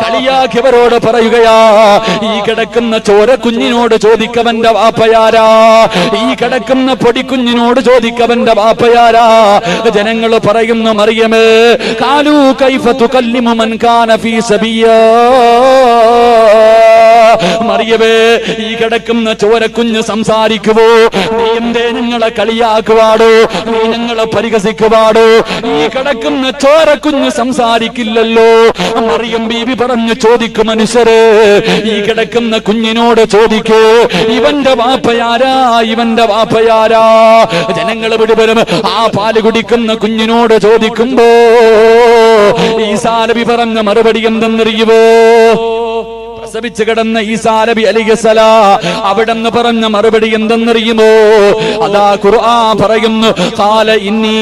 കളിയാക്കിയവരോട് പറയുകയാ, ഈ കിടക്കുന്ന ചോര കുഞ്ഞിനോട് ചോദിക്കവന്റെ വാപ്പയാരാ? ഈ കിടക്കുന്ന പൊടിക്കുഞ്ഞിനോട് ചോദിക്കവന്റെ വാപ്പയാരാ? ജനങ്ങൾ പറയുന്നു മറിയമേ, കാലൂ കൈഫ തുകല്ലിമു മൻ കാന ഫീ സബിയ്യ. മറിയമേ, ഈ കിടക്കുന്ന ചോരക്കുഞ്ഞ് സംസാരിക്കുവോ? നീ എന്തേ ഞങ്ങളെ കളിയാക്കുവാടോ? നീ ഞങ്ങളെ പരിഹസിക്കുവാടോ? ഈ കിടക്കുന്ന ചോരക്കുഞ്ഞ് സംസാരിക്കില്ലല്ലോ. മറിയം ബീവി പറഞ്ഞു ചോദിക്കും മനുഷ്യരെ, ഈ കിടക്കുന്ന കുഞ്ഞിനോട് ചോദിക്കൂ, ഇവന്റെ വാപ്പയാരാ? ഇവന്റെ വാപ്പയാരാ? ജനങ്ങൾ മുഴുവനും ആ പാല് കുടിക്കുന്ന കുഞ്ഞിനോട് ചോദിക്കുമ്പോ ഈസാ നബി പറഞ്ഞ മറുപടി എന്തെന്നറിയുവോ? പ്രസവിച്ചു കിടന്ന ഈസാ നബി അലൈഹിസ്സലാം അവിടെന്ന് പറഞ്ഞ മറുപടി എന്തെന്നറിയുമോ? അതാ ഖുർആൻ പറയുന്നു, ഖാല ഇന്നി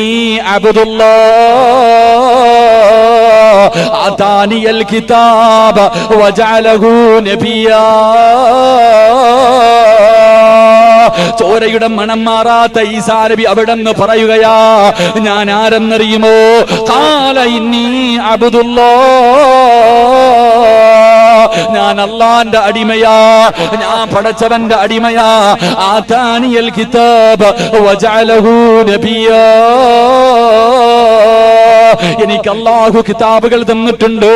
അബ്ദുല്ലാഹ് ആതാനിയൽ കിതാബ വജഅലഹു നബിയ്യാ. ചോരയുടെ മണം മാറാത്ത ഈസാ നബി അവിടെന്ന് പറയുകയാ, ഞാൻ ആരെന്നറിയുമോ? ഖാല ഇന്നി അബ്ദുല്ലാഹ്, ഞാൻ അല്ലാഹുവിന്റെ അടിമയാ, ഞാൻ പടച്ചവന്റെ അടിമയാ. ആതാനിയൽ കിതാബ് വജഅലഹു നബിയ്യാ, എനിക്ക് അല്ലാഹു കിതാബുകൾ തന്നിട്ടുണ്ട്,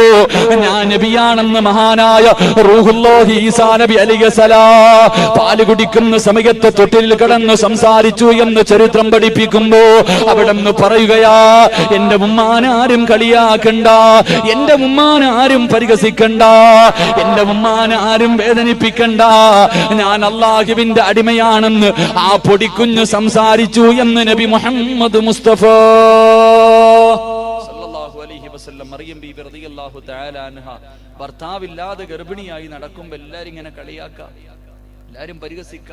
ഞാൻ നബിയാണെന്ന് മഹാനായ റൂഹുല്ലാഹി ഈസാ നബി അലൈഹിസ്സലാം പാല് കുടിക്കുന്ന സമയത്ത് തൊട്ടിൽ കിടന്ന് സംസാരിച്ചു എന്ന് ചരിത്രം പഠിപ്പിക്കുമ്പോ അവിടെന്ന് പറയുകയാ, എന്റെ ഉമ്മാനാരും കളിയാക്കണ്ട, എന്റെ ഉമ്മാനാരും പരിഹസിക്കണ്ട, എന്റെ ഉമ്മാനാരും വേദനിപ്പിക്കണ്ട, ഞാൻ അല്ലാഹുവിന്റെ അടിമയാണെന്ന് ആ പൊടിക്കുഞ്ഞ് സംസാരിച്ചു എന്ന് നബി മുഹമ്മദ് മുസ്തഫ സല്ലല്ലാഹു അലൈഹി വസല്ലം. മറിയം ബീവി റളിയല്ലാഹു തആല അൻഹ ഭർത്താവില്ലാതെ ഗർഭിണിയായി നടക്കുമ്പോൾ എല്ലാരും ഇങ്ങനെ കളിയാക്ക, എല്ലാരും പരിഹസിക്ക.